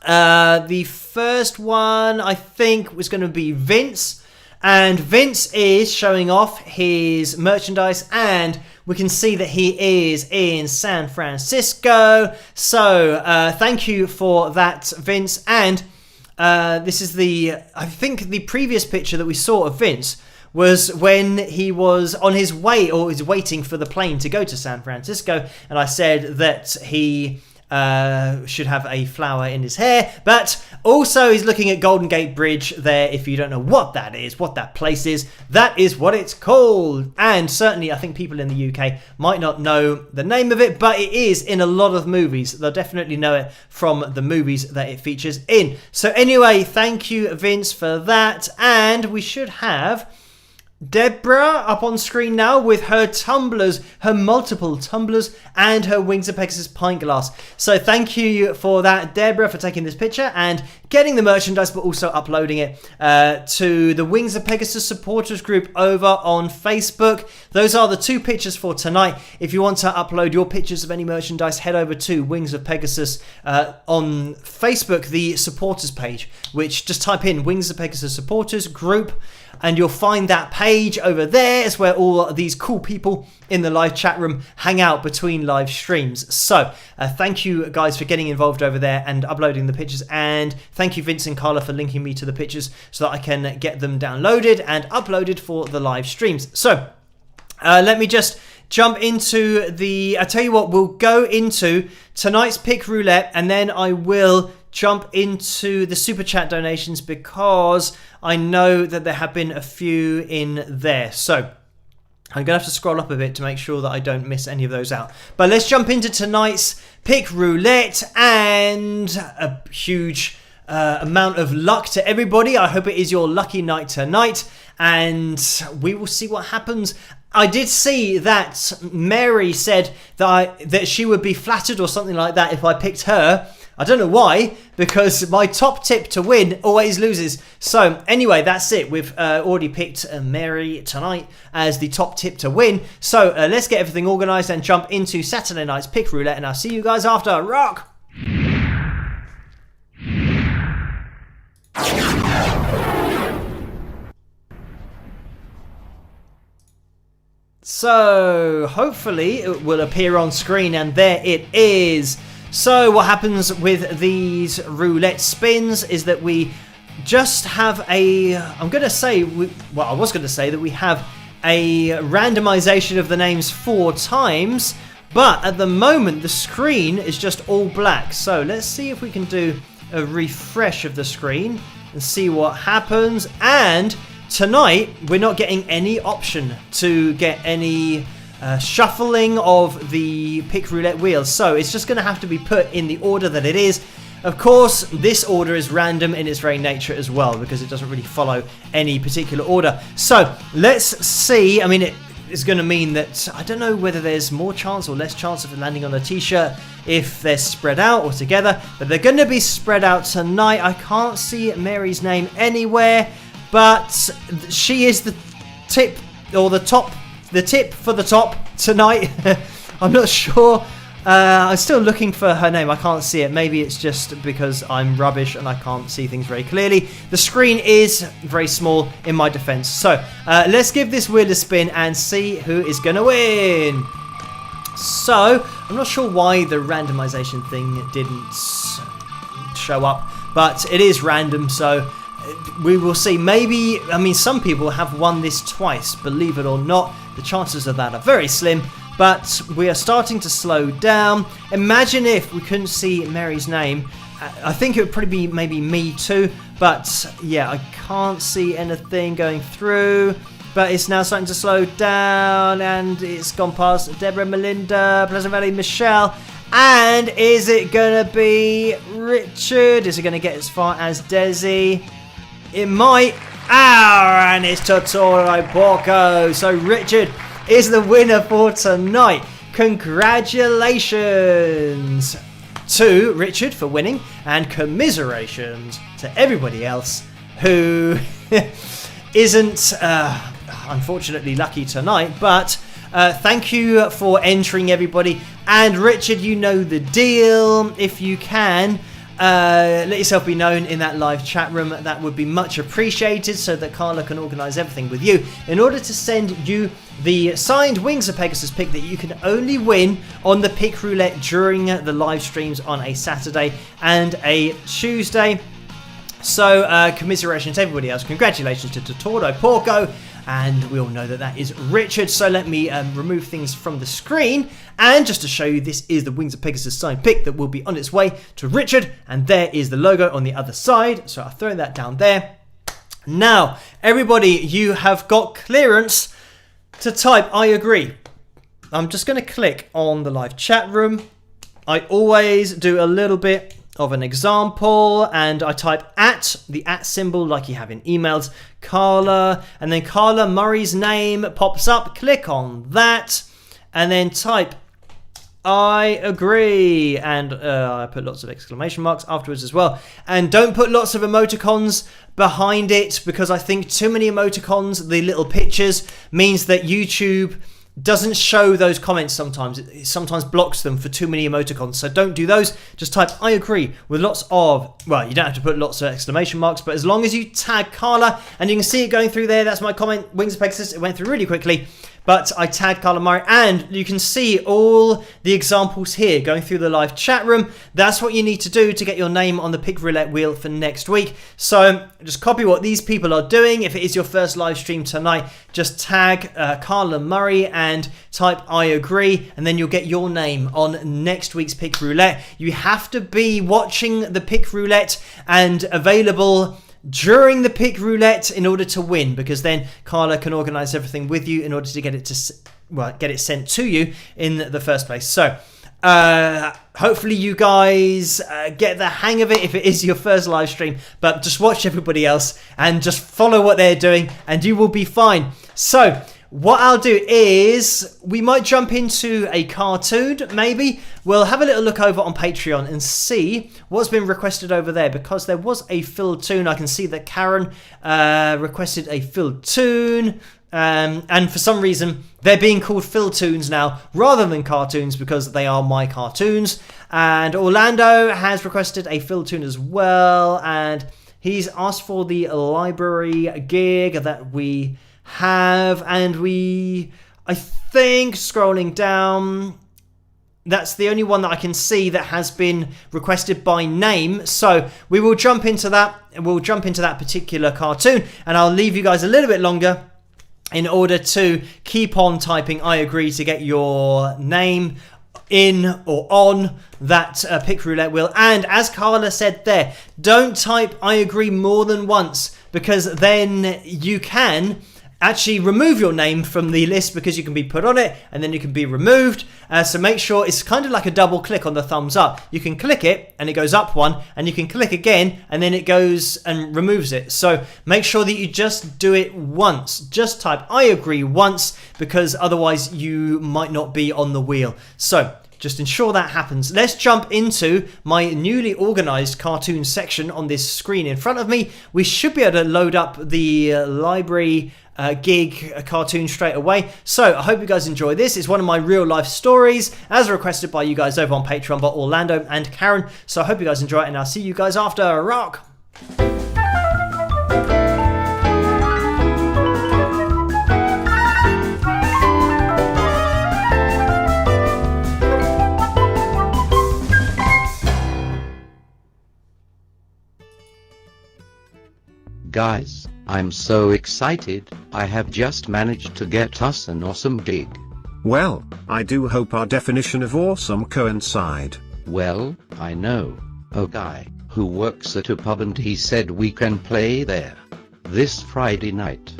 the first one I think was going to be Vince, and Vince is showing off his merchandise, and we can see that he is in San Francisco. So thank you for that, Vince. And this is I think the previous picture that we saw of Vince was when he was on his way, or was waiting for the plane to go to San Francisco, and I said that he should have a flower in his hair, but also he's looking at Golden Gate Bridge there. If you don't know what that is, what that place is, that is what it's called. And certainly I think people in the UK might not know the name of it, but it is in a lot of movies. They'll definitely know it from the movies that it features in. So anyway, thank you, Vince, for that. And we should have Deborah up on screen now with her tumblers, her multiple tumblers, and her Wings of Pegasus pint glass. So thank you for that, Deborah, for taking this picture and getting the merchandise, but also uploading it to the Wings of Pegasus supporters group over on Facebook. Those are the two pictures for tonight. If you want to upload your pictures of any merchandise, head over to Wings of Pegasus on Facebook, the supporters page, which just type in Wings of Pegasus supporters group, and you'll find that page over there. It's where all these cool people in the live chat room hang out between live streams. So thank you guys for getting involved over there and uploading the pictures. And thank you, Vince and Carla, for linking me to the pictures so that I can get them downloaded and uploaded for the live streams. So let me just jump into I tell you what, we'll go into tonight's pick roulette, and then I will jump into the super chat donations because I know that there have been a few in there. So I'm going to have to scroll up a bit to make sure that I don't miss any of those out. But let's jump into tonight's pick roulette, and a huge amount of luck to everybody. I hope it is your lucky night tonight, and we will see what happens. I did see that Mary said that she would be flattered or something like that if I picked her. I don't know why, because my top tip to win always loses. So anyway, that's it. We've already picked Mary tonight as the top tip to win. So let's get everything organised and jump into Saturday night's pick roulette, and I'll see you guys after. Rock! So hopefully it will appear on screen, and there it is. So what happens with these roulette spins is that we just have I was going to say that we have a randomization of the names 4 times, but at the moment the screen is just all black. So let's see if we can do a refresh of the screen and see what happens. And tonight we're not getting any option to get any shuffling of the pick roulette wheels, so it's just going to have to be put in the order that it is. Of course, this order is random in its very nature as well, because it doesn't really follow any particular order. So let's see. I mean, it is going to mean that I don't know whether there's more chance or less chance of landing on a t-shirt if they're spread out or together, but they're going to be spread out tonight. I can't see Mary's name anywhere, but she is the tip, or the tip for the top tonight. I'm not sure. I'm still looking for her name. I can't see it. Maybe it's just because I'm rubbish and I can't see things very clearly. The screen is very small in my defense. So let's give this wheel a spin and see who is going to win. So I'm not sure why the randomization thing didn't show up, but it is random, so we will see. Maybe, I mean, some people have won this twice, believe it or not. The chances of that are very slim, but we are starting to slow down. Imagine if we couldn't see Mary's name. I think it would probably be maybe me too, but yeah, I can't see anything going through. But it's now starting to slow down, and it's gone past Deborah, Melinda, Pleasant Valley, Michelle. And is it going to be Richard? Is it going to get as far as Desi? It might. And it's Totoro Porco. So Richard is the winner for tonight. Congratulations to Richard for winning, and commiserations to everybody else who isn't unfortunately lucky tonight. But thank you for entering, everybody. And Richard, you know the deal. If you can, let yourself be known in that live chat room. That would be much appreciated, so that Carla can organise everything with you in order to send you the signed Wings of Pegasus pick that you can only win on the pick roulette during the live streams on a Saturday and a Tuesday. So commiserations to everybody else. Congratulations to Totoro Porco and we all know that that is Richard. So let me remove things from the screen, and just to show you, this is the Wings of Pegasus signed pick that will be on its way to Richard, and there is the logo on the other side. So I'll throw that down there. Now, everybody, you have got clearance to type I agree. I'm just going to click on the live chat room. I always do a little bit of an example, and I type the @ symbol like you have in emails, Carla, and then Carla Murray's name pops up. Click on that and then type I agree, and I put lots of exclamation marks afterwards as well. And don't put lots of emoticons behind it, because I think too many emoticons, the little pictures, means that YouTube doesn't show those comments sometimes. It sometimes blocks them for too many emoticons. So don't do those. Just type I agree with lots of, well, you don't have to put lots of exclamation marks, but as long as you tag Carla, and you can see it going through there, that's my comment, Wings of Pegasus. It went through really quickly, but I tagged Carla Murray, and you can see all the examples here going through the live chat room. That's what you need to do to get your name on the pick roulette wheel for next week. So just copy what these people are doing. If it is your first live stream tonight, just tag Carla Murray and type I agree, and then you'll get your name on next week's pick roulette. You have to be watching the pick roulette and available during the pick roulette in order to win, because then Carla can organize everything with you in order to get it sent to you in the first place. So hopefully you guys get the hang of it if it is your first live stream, but just watch everybody else and just follow what they're doing and you will be fine. So what I'll do is we might jump into a cartoon, maybe. We'll have a little look over on Patreon and see what's been requested over there, because there was a filled tune. I can see that Karen requested a filled tune, and for some reason they're being called filled tunes now rather than cartoons, because they are my cartoons. And Orlando has requested a filled tune as well, and he's asked for the library gig that we have, and I think scrolling down, that's the only one that I can see that has been requested by name. So we will jump into that, and we'll jump into that particular cartoon, and I'll leave you guys a little bit longer in order to keep on typing I agree to get your name in or on that pick roulette wheel. And as Carla said there, don't type I agree more than once, because then you can actually remove your name from the list, because you can be put on it and then you can be removed. So make sure it's kind of like a double click on the thumbs up. You can click it and it goes up one, and you can click again and then it goes and removes it. So make sure that you just do it once. Just type I agree once, because otherwise you might not be on the wheel. So just ensure that happens. Let's jump into my newly organized cartoon section on this screen in front of me. We should be able to load up the library gig cartoon straight away. So I hope you guys enjoy this. It's one of my real life stories, as requested by you guys over on Patreon by Orlando and Karen. So I hope you guys enjoy it, and I'll see you guys after. Rock! Guys, I'm so excited. I have just managed to get us an awesome gig. Well, I do hope our definition of awesome coincide. Well, I know a guy who works at a pub, and he said we can play there this Friday night.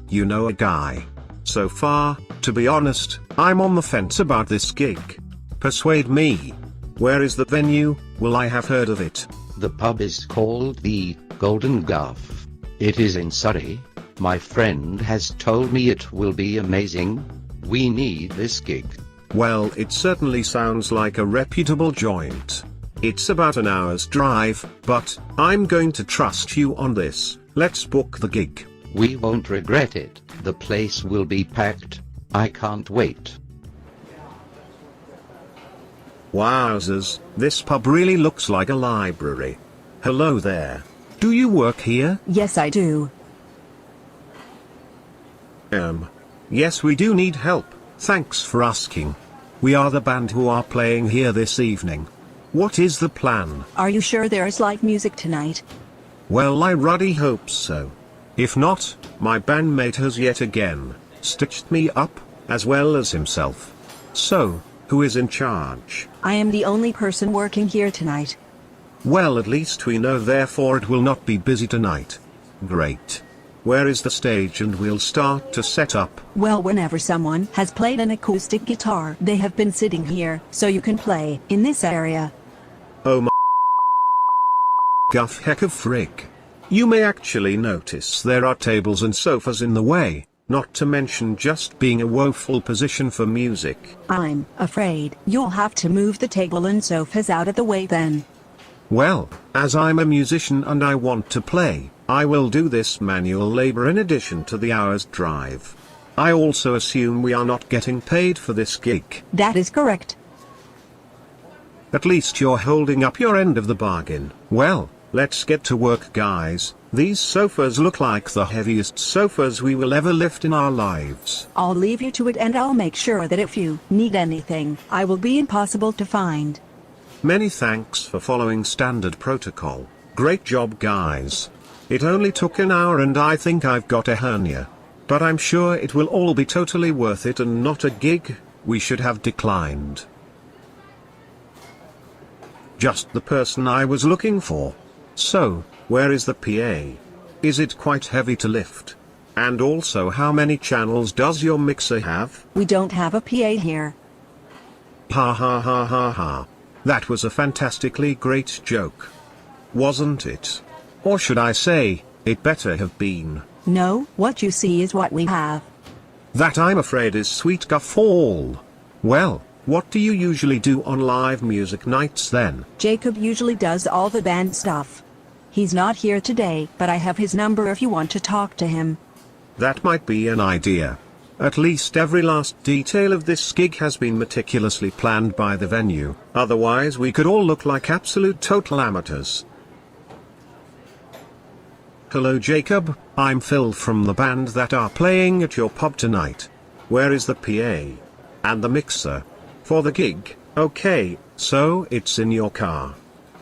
You know a guy. So far, to be honest, I'm on the fence about this gig. Persuade me. Where is the venue? Will I have heard of it? The pub is called the Golden Guff. It is in Surrey. My friend has told me it will be amazing. We need this gig. Well, it certainly sounds like a reputable joint. It's about an hour's drive, but I'm going to trust you on this. Let's book the gig. We won't regret it. The place will be packed. I can't wait. Wowzers, this pub really looks like a library. Hello there. Do you work here? Yes, I do. Yes, we do need help. Thanks for asking. We are the band who are playing here this evening. What is the plan? Are you sure there is live music tonight? Well, I really hope so. If not, my bandmate has yet again stitched me up, as well as himself. So, who is in charge? I am the only person working here tonight. Well, at least we know, therefore it will not be busy tonight. Great. Where is the stage, and we'll start to set up? Well, whenever someone has played an acoustic guitar, they have been sitting here, so you can play in this area. Oh my guff heck of frig. You may actually notice there are tables and sofas in the way, not to mention just being a woeful position for music. I'm afraid you'll have to move the table and sofas out of the way then. Well, as I'm a musician and I want to play, I will do this manual labor in addition to the hour's drive. I also assume we are not getting paid for this gig. That is correct. At least you're holding up your end of the bargain. Well, let's get to work, guys. These sofas look like the heaviest sofas we will ever lift in our lives. I'll leave you to it, and I'll make sure that if you need anything, I will be impossible to find. Many thanks for following standard protocol. Great job, guys. It only took an hour and I think I've got a hernia. But I'm sure it will all be totally worth it and not a gig we should have declined. Just the person I was looking for. So, where is the PA? Is it quite heavy to lift? And also, how many channels does your mixer have? We don't have a PA here. Ha ha ha ha ha. That was a fantastically great joke. Wasn't it? Or should I say, it better have been. No, what you see is what we have. That, I'm afraid, is sweet guffaw. Well, what do you usually do on live music nights then? Jacob usually does all the band stuff. He's not here today, but I have his number if you want to talk to him. That might be an idea. At least every last detail of this gig has been meticulously planned by the venue, otherwise we could all look like absolute total amateurs. Hello Jacob, I'm Phil from the band that are playing at your pub tonight. Where is the PA? And the mixer? For the gig? Okay, so it's in your car.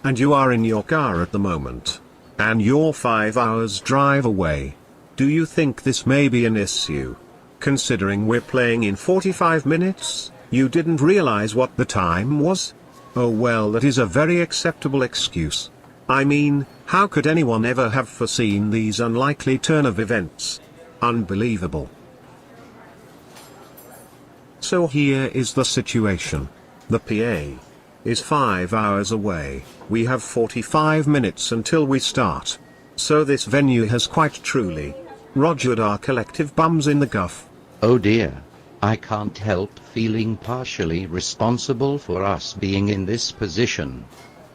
And you are in your car at the moment. And you're 5 hours drive away. Do you think this may be an issue? Considering we're playing in 45 minutes, you didn't realize what the time was? Oh well, that is a very acceptable excuse. I mean, how could anyone ever have foreseen these unlikely turn of events? Unbelievable. So here is the situation. The PA is 5 hours away. We have 45 minutes until we start. So this venue has quite truly rogered our collective bums in the guff. Oh dear. I can't help feeling partially responsible for us being in this position.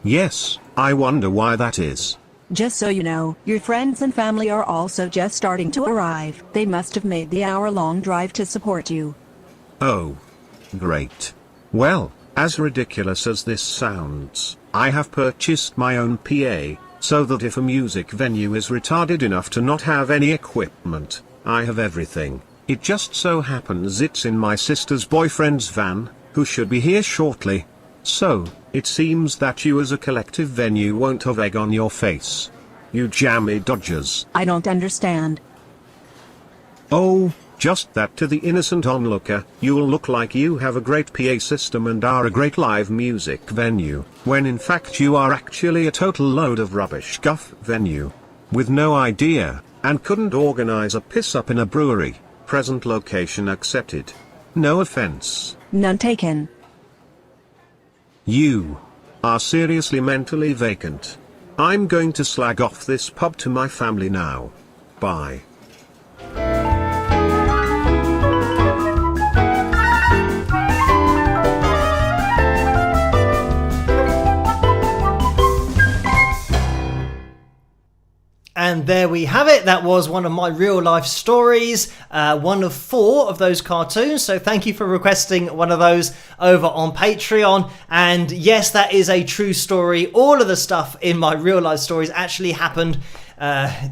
Yes, I wonder why that is. Just so you know, your friends and family are also just starting to arrive. They must have made the hour-long drive to support you. Oh. Great. Well, as ridiculous as this sounds, I have purchased my own PA, so that if a music venue is retarded enough to not have any equipment, I have everything. It just so happens it's in my sister's boyfriend's van, who should be here shortly. So, it seems that you as a collective venue won't have egg on your face. You jammy dodgers. I don't understand. Oh, just that to the innocent onlooker, you'll look like you have a great PA system and are a great live music venue, when in fact you are actually a total load of rubbish guff venue. With no idea, and couldn't organize a piss-up in a brewery. Present location accepted. No offense. None taken. You are seriously mentally vacant. I'm going to slag off this pub to my family now. Bye. And there we have it. That was one of my real life stories, one of 4 of those cartoons. So thank you for requesting one of those over on Patreon. And yes, that is a true story. All of the stuff in my real life stories actually happened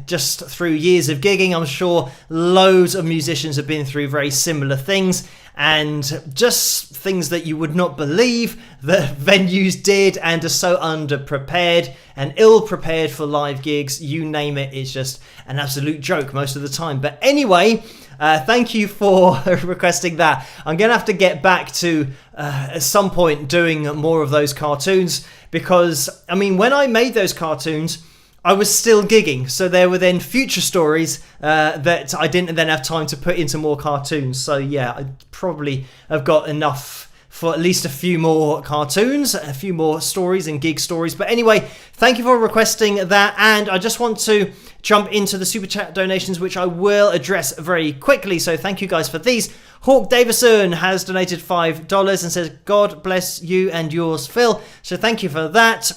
just through years of gigging, I'm sure loads of musicians have been through very similar things, and just things that you would not believe that venues did and are so underprepared and ill-prepared for live gigs. You name it, it's just an absolute joke most of the time. But anyway, thank you for requesting that. I'm going to have to get back to, at some point, doing more of those cartoons, because, I mean, when I made those cartoons, I was still gigging, so there were then future stories that I didn't then have time to put into more cartoons. So yeah, I probably have got enough for at least a few more cartoons, a few more stories and gig stories. But anyway, thank you for requesting that, and I just want to jump into the super chat donations, which I will address very quickly. So thank you guys for these. Hawk Davison has donated $5 and says, God bless you and yours, Phil. So thank you for that.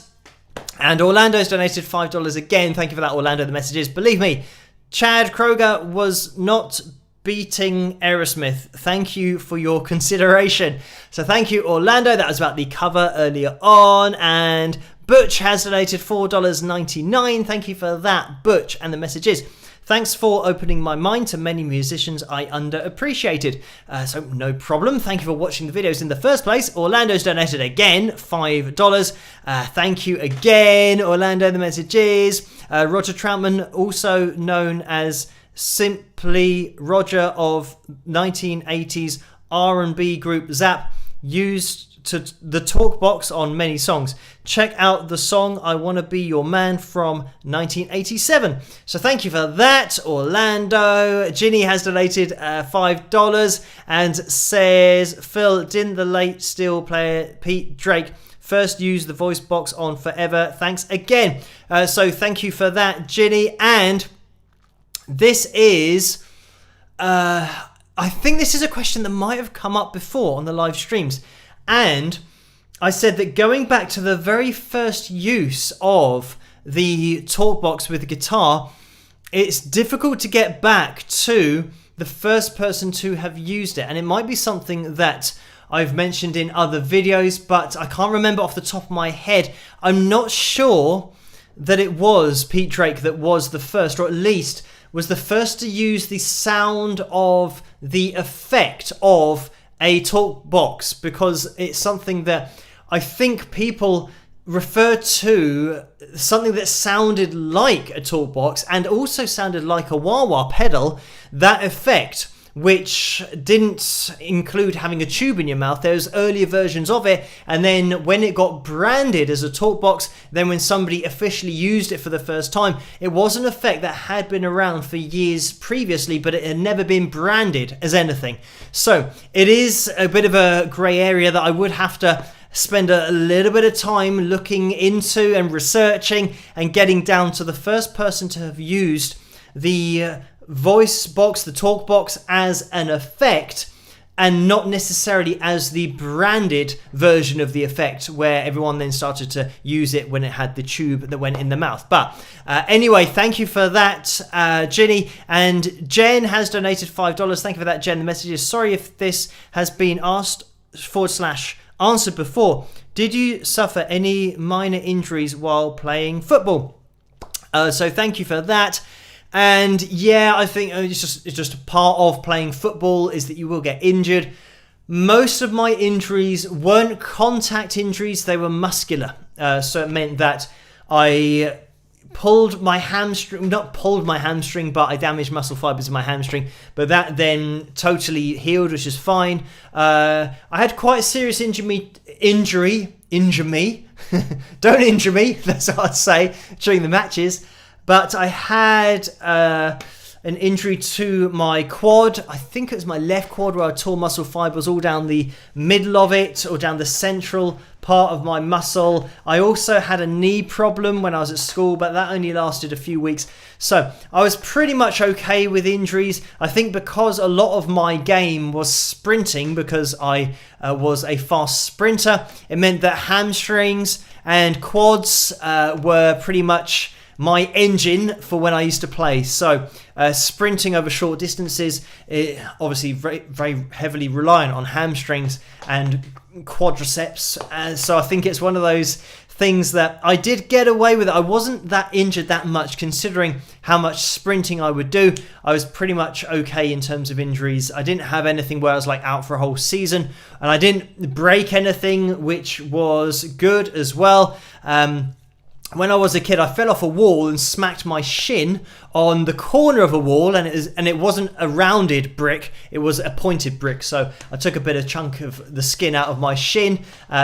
And Orlando's donated $5 again. Thank you for that, Orlando. The messages, believe me, Chad Kroger was not beating Aerosmith. Thank you for your consideration. So thank you, Orlando. That was about the cover earlier on. And Butch has donated $4.99. Thank you for that, Butch. And the messages, thanks for opening my mind to many musicians I underappreciated. So no problem. Thank you for watching the videos in the first place. Orlando's donated again, $5. Thank you again, Orlando. The messages. Roger Troutman, also known as Simply Roger of 1980s R&B group Zap, used to the talk box on many songs. Check out the song I Wanna Be Your Man from 1987. So thank you for that, Orlando. Ginny has donated $5 and says, Phil, didn't the late steel player Pete Drake first use the voice box on Forever? Thanks again. So thank you for that, Ginny. And this is I think this is a question that might have come up before on the live streams. And I said that going back to the very first use of the talkbox with the guitar, it's difficult to get back to the first person to have used it. And it might be something that I've mentioned in other videos, but I can't remember off the top of my head. I'm not sure that it was Pete Drake that was the first, or at least was the first to use the sound of the effect of a talk box, because it's something that I think people refer to, something that sounded like a talk box and also sounded like a wah-wah pedal, that effect, which didn't include having a tube in your mouth. There's earlier versions of it, and then when it got branded as a talk box, then when somebody officially used it for the first time, it was an effect that had been around for years previously, but it had never been branded as anything. So it is a bit of a grey area that I would have to spend a little bit of time looking into and researching and getting down to the first person to have used the voice box, the talk box, as an effect, and not necessarily as the branded version of the effect where everyone then started to use it when it had the tube that went in the mouth. But anyway, thank you for that, Ginny. And Jen has donated $5. Thank you for that, Jen. The message is, sorry if this has been asked / answered before. Did you suffer any minor injuries while playing football? So thank you for that. And yeah, I think it's just a part of playing football is that you will get injured. Most of my injuries weren't contact injuries, they were muscular. So it meant that I pulled my hamstring, not pulled my hamstring, but I damaged muscle fibers in my hamstring. But that then totally healed, which is fine. I had quite a serious injury. Injure me. Don't injure me, that's what I'd say during the matches. But I had an injury to my quad. I think it was my left quad where I tore muscle fibers all down the middle of it, or down the central part of my muscle. I also had a knee problem when I was at school, but that only lasted a few weeks. So I was pretty much okay with injuries. I think because a lot of my game was sprinting, because I was a fast sprinter, it meant that hamstrings and quads were pretty much my engine for when I used to play. So sprinting over short distances, obviously very, very heavily reliant on hamstrings and quadriceps. So I think it's one of those things that I did get away with. I wasn't that injured that much considering how much sprinting I would do. I was pretty much okay in terms of injuries. I didn't have anything where I was like out for a whole season, and I didn't break anything, which was good as well. When I was a kid, I fell off a wall and smacked my shin on the corner of a wall, and it wasn't a rounded brick, it was a pointed brick. So I took a bit of chunk of the skin out of my shin.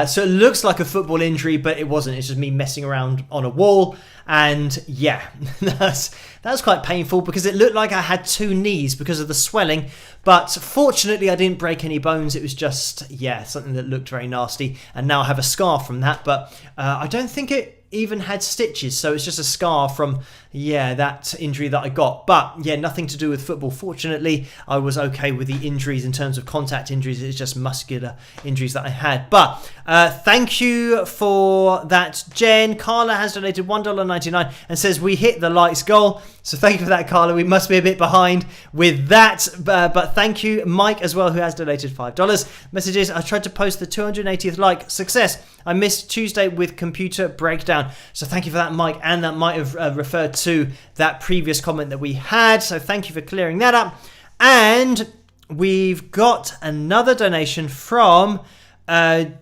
So it looks like a football injury, but it wasn't. It's just me messing around on a wall. And yeah, that was quite painful because it looked like I had two knees because of the swelling. But fortunately, I didn't break any bones. It was just, yeah, something that looked very nasty. And now I have a scar from that. But I don't think it even had stitches, so it's just a scar from that injury that I got. But yeah, nothing to do with football. Fortunately, I was okay with the injuries in terms of contact injuries. It's just muscular injuries that I had. But thank you for that, Jen. Carla has donated $1.99 and says we hit the likes goal. So thank you for that, Carla. We must be a bit behind with that, but thank you, Mike, as well, who has donated $5. Messages: I tried to post the 280th like. Success. I missed Tuesday with computer breakdown. So thank you for that, Mike, and that might have referred to that previous comment that we had. So thank you for clearing that up. And we've got another donation from I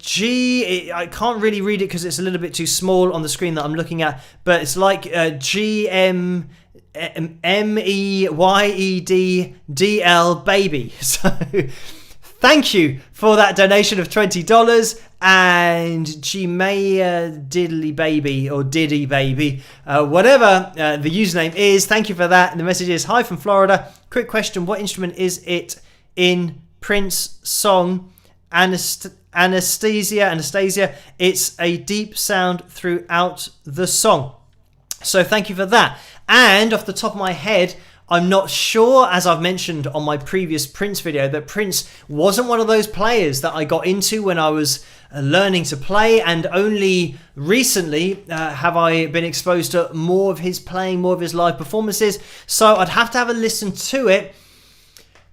can't really read it because it's a little bit too small on the screen that I'm looking at, but it's like GM MEYEDDL baby. So thank you for that donation of $20. And Gmaya Diddly Baby or Diddy Baby, whatever the username is, thank you for that. And the message is: hi from Florida. Quick question: what instrument is it in Prince song Anastasia? It's a deep sound throughout the song. So thank you for that. And off the top of my head, I'm not sure, as I've mentioned on my previous Prince video, that Prince wasn't one of those players that I got into when I was learning to play, and only recently have I been exposed to more of his playing, more of his live performances. So I'd have to have a listen to it.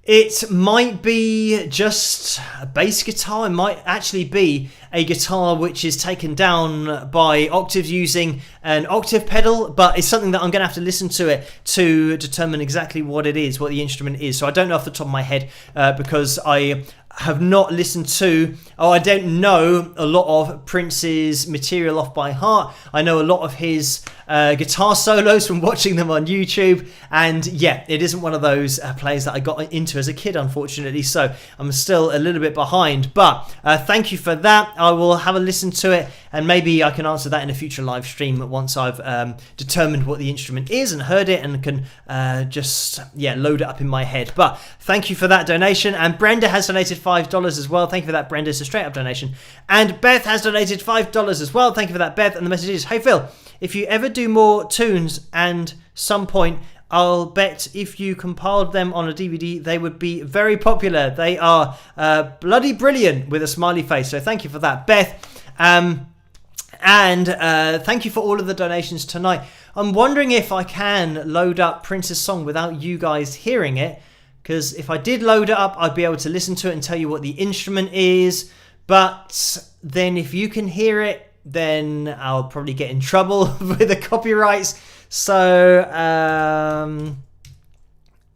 It might be just a bass guitar. It might actually be a guitar which is taken down by octaves using an octave pedal, but it's something that I'm going to have to listen to it to determine exactly what it is, what the instrument is. So I don't know off the top of my head because I have not listened to, I don't know a lot of Prince's material off by heart. I know a lot of his guitar solos from watching them on YouTube, and yeah, it isn't one of those players that I got into as a kid, unfortunately, so I'm still a little bit behind. But thank you for that. I will have a listen to it, and maybe I can answer that in a future live stream once I've determined what the instrument is and heard it, and can just load it up in my head. But thank you for that donation. And Brenda has donated $5 as well. Thank you for that, Brenda. It's a straight up donation. And Beth has donated $5 as well. Thank you for that, Beth. And the message is: hey Phil, if you ever do more tunes and some point, I'll bet if you compiled them on a DVD, they would be very popular. They are bloody brilliant, with a smiley face. So thank you for that, Beth. And thank you for all of the donations tonight. I'm wondering if I can load up Prince's song without you guys hearing it, because if I did load it up, I'd be able to listen to it and tell you what the instrument is. But then if you can hear it, then I'll probably get in trouble with the copyrights. So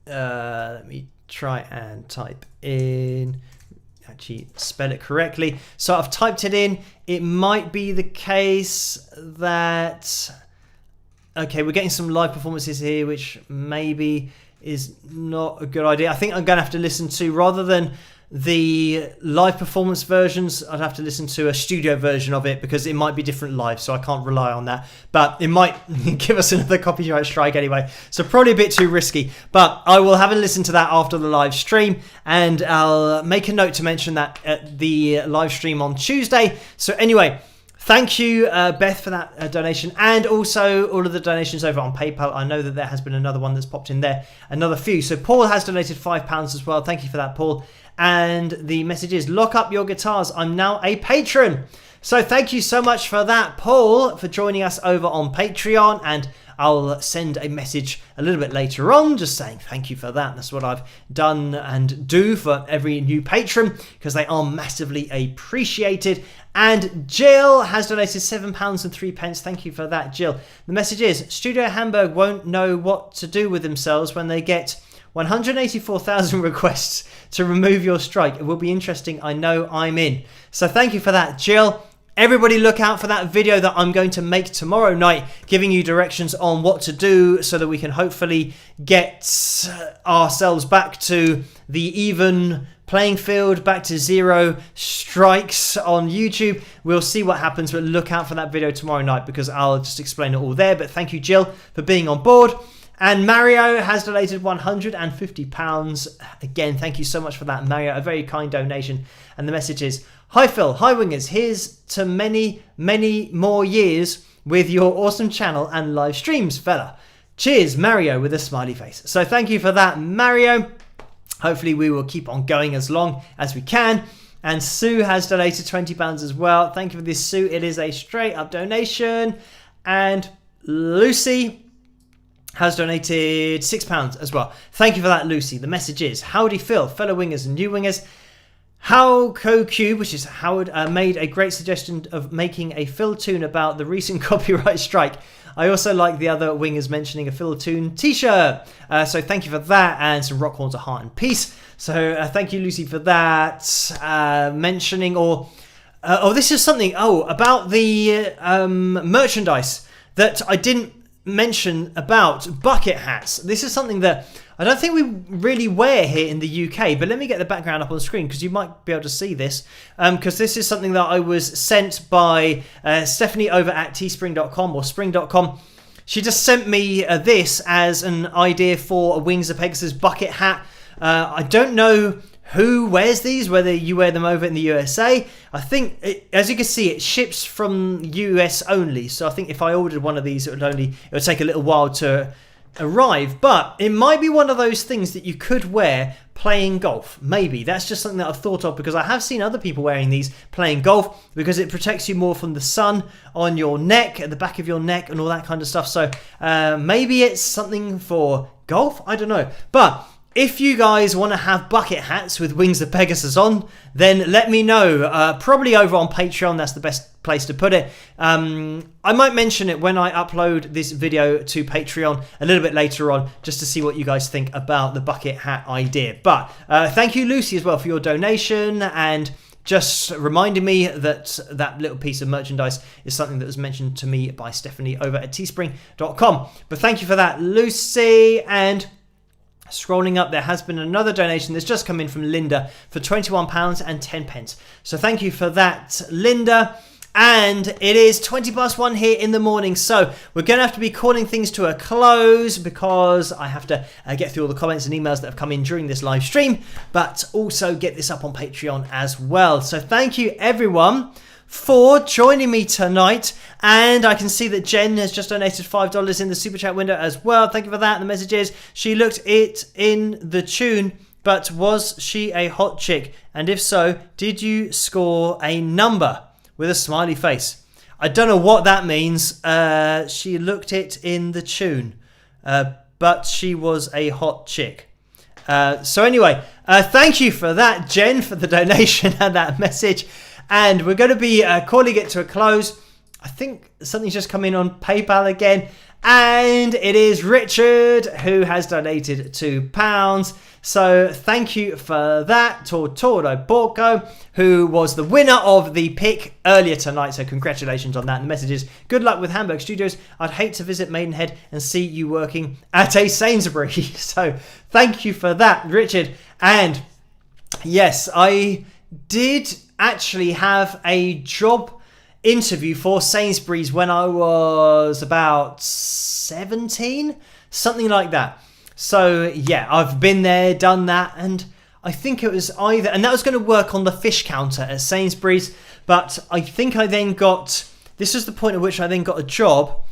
let me try and type in, actually spell it correctly. So I've typed it in. It might be the case that, okay, we're getting some live performances here, which maybe is not a good idea. I think I'm going to have to listen to, rather than the live performance versions, I'd have to listen to a studio version of it, because it might be different live, so I can't rely on that. But it might give us another copyright strike anyway, so probably a bit too risky. But I will have a listen to that after the live stream, and I'll make a note to mention that at the live stream on Tuesday. So anyway, thank you, Beth, for that donation, and also all of the donations over on PayPal. I know that there has been another one that's popped in there, another few. So Paul has donated £5 as well. Thank you for that, Paul. And the message is: lock up your guitars, I'm now a patron. So thank you so much for that, Paul, for joining us over on Patreon, and I'll send a message a little bit later on just saying thank you for that. That's what I've done and do for every new patron because they are massively appreciated. And Jill has donated £7.03. Thank you for that, Jill. The message is, Studio Hamburg won't know what to do with themselves when they get 184,000 requests to remove your strike. It will be interesting. I know I'm in. So thank you for that, Jill. Everybody look out for that video that I'm going to make tomorrow night, giving you directions on what to do so that we can hopefully get ourselves back to the even playing field, back to 0 strikes on YouTube. We'll see what happens, but look out for that video tomorrow night because I'll just explain it all there. But thank you, Jill, for being on board. And Mario has donated £150. Again, thank you so much for that, Mario. A very kind donation. And the message is, hi Phil, hi Wingers. Here's to many, many more years with your awesome channel and live streams, fella. Cheers, Mario, with a smiley face. So thank you for that, Mario. Hopefully we will keep on going as long as we can. And Sue has donated £20 as well. Thank you for this, Sue. It is a straight up donation. And Lucy has donated £6 as well. Thank you for that, Lucy. The message is, howdy Phil, fellow wingers and new wingers. HowCoCube, which is Howard, made a great suggestion of making a Phil tune about the recent copyright strike. I also like the other wingers mentioning a Phil tune t-shirt. So thank you for that, and some rock horns of heart and peace. So thank you, Lucy, for that. Mentioning this is something, about the merchandise that I didn't mention about bucket hats. This is something that I don't think we really wear here in the UK, but let me get the background up on screen because you might be able to see this, because this is something that I was sent by Stephanie over at teespring.com or spring.com. She just sent me this as an idea for a Wings of Pegasus bucket hat. I don't know who wears these, whether you wear them over in the USA. I think, as you can see, it ships from US only. So I think if I ordered one of these, it would take a little while to arrive. But it might be one of those things that you could wear playing golf. Maybe. That's just something that I've thought of because I have seen other people wearing these playing golf because it protects you more from the sun on your neck, at the back of your neck and all that kind of stuff. So maybe it's something for golf. I don't know. But if you guys want to have bucket hats with Wings of Pegasus on, then let me know. Probably over on Patreon, that's the best place to put it. I might mention it when I upload this video to Patreon a little bit later on, just to see what you guys think about the bucket hat idea. But thank you, Lucy, as well, for your donation and just reminding me that that little piece of merchandise is something that was mentioned to me by Stephanie over at teespring.com. But thank you for that, Lucy. And scrolling up, there has been another donation that's just come in from Linda for £21.10. So thank you for that, Linda. And it is 1:20 here in the morning, so we're going to have to be calling things to a close because I have to get through all the comments and emails that have come in during this live stream, but also get this up on Patreon as well. So thank you, everyone, for joining me tonight. And I can see that Jen has just donated $5 in the super chat window as well. Thank you for that. The message is, she looked it in the tune, but was she a hot chick? And if so, did you score a number? With a smiley face. I don't know what that means. She looked it in the tune, but she was a hot chick. So anyway, thank you for that, Jen, for the donation and that message. And we're going to be calling it to a close. I think something's just come in on PayPal again. And it is Richard who has donated £2. So thank you for that. Tortordo Borco, who was the winner of the pick earlier tonight. So congratulations on that. And the message is, good luck with Hamburg Studios. I'd hate to visit Maidenhead and see you working at a Sainsbury's. So thank you for that, Richard. And yes, I did actually have a job interview for Sainsbury's when I was about 17, something like that. So yeah, I've been there, done that, and I think it was either, and that was going to work on the fish counter at Sainsbury's, but I think I then got, this was the point at which I then got a job.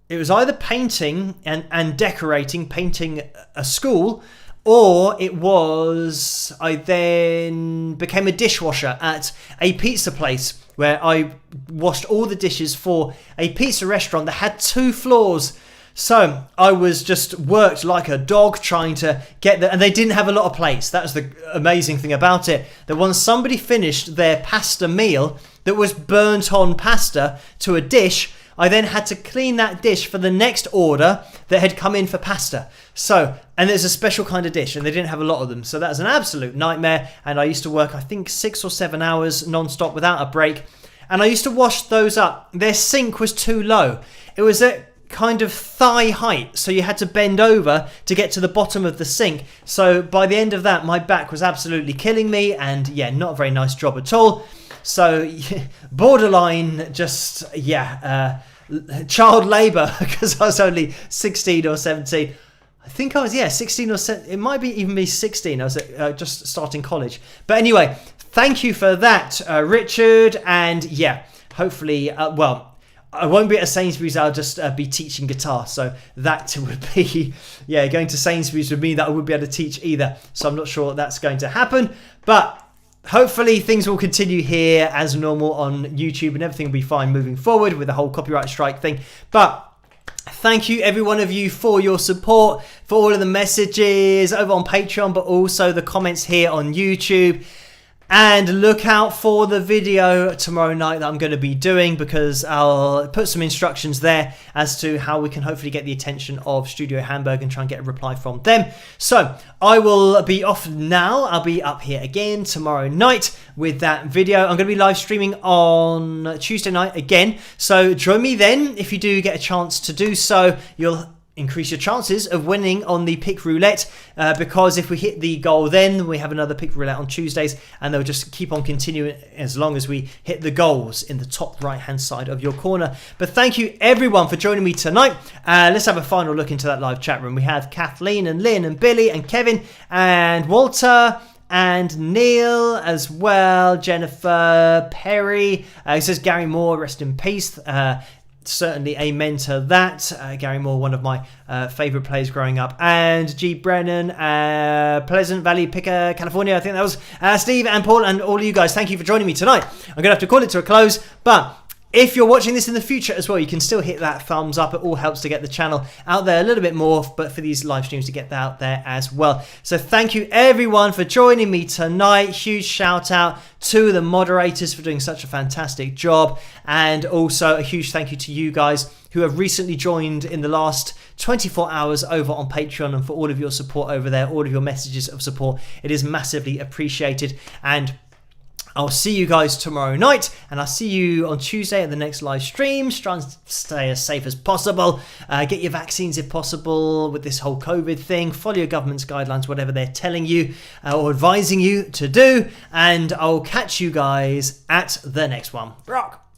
It was either painting and decorating, painting a school, or it was I then became a dishwasher at a pizza place where I washed all the dishes for a pizza restaurant that had 2 floors. So I was just worked like a dog trying to get there, and they didn't have a lot of plates. That was the amazing thing about it. That once somebody finished their pasta meal that was burnt on pasta to a dish, I then had to clean that dish for the next order that had come in for pasta. So, and there's a special kind of dish, and they didn't have a lot of them. So that was an absolute nightmare. And I used to work, I think, 6 or 7 hours non-stop without a break. And I used to wash those up. Their sink was too low. It was at kind of thigh height, so you had to bend over to get to the bottom of the sink. So by the end of that, my back was absolutely killing me, and yeah, not a very nice job at all. So borderline just child labor, because I was only 16 or 17. I think I was 16 or 17. It might be even be 16. I was just starting college. But anyway, thank you for that, Richard. And yeah, hopefully, I won't be at a Sainsbury's. I'll just be teaching guitar. So that would be, going to Sainsbury's would mean that I would be able to teach either. So I'm not sure that's going to happen. But hopefully things will continue here as normal on YouTube, and everything will be fine moving forward with the whole copyright strike thing. But thank you, every one of you, for your support, for all of the messages over on Patreon, but also the comments here on YouTube. And look out for the video tomorrow night that I'm going to be doing, because I'll put some instructions there as to how we can hopefully get the attention of Studio Hamburg and try and get a reply from them. So I will be off now. I'll be up here again tomorrow night with that video. I'm going to be live streaming on Tuesday night again. So join me then if you do get a chance to do so. You'll increase your chances of winning on the pick roulette, because if we hit the goal, then we have another pick roulette on Tuesdays, and they'll just keep on continuing as long as we hit the goals in the top right hand side of your corner. But thank you everyone for joining me tonight. Let's have a final look into that live chat room. We have Kathleen and Lynn and Billy and Kevin and Walter and Neil as well, Jennifer, Perry. It says Gary Moore, rest in peace. Certainly amen to that. Gary Moore, one of my favourite players growing up. And G. Brennan, Pleasant Valley Picker, California. I think that was Steve and Paul and all of you guys. Thank you for joining me tonight. I'm going to have to call it to a close, but if you're watching this in the future as well, you can still hit that thumbs up. It all helps to get the channel out there a little bit more, but for these live streams to get that out there as well. So thank you everyone for joining me tonight. Huge shout out to the moderators for doing such a fantastic job. And also a huge thank you to you guys who have recently joined in the last 24 hours over on Patreon, and for all of your support over there, all of your messages of support. It is massively appreciated. And I'll see you guys tomorrow night, and I'll see you on Tuesday at the next live stream. Try and stay as safe as possible. Get your vaccines if possible with this whole COVID thing. Follow your government's guidelines, whatever they're telling you or advising you to do. And I'll catch you guys at the next one. Rock!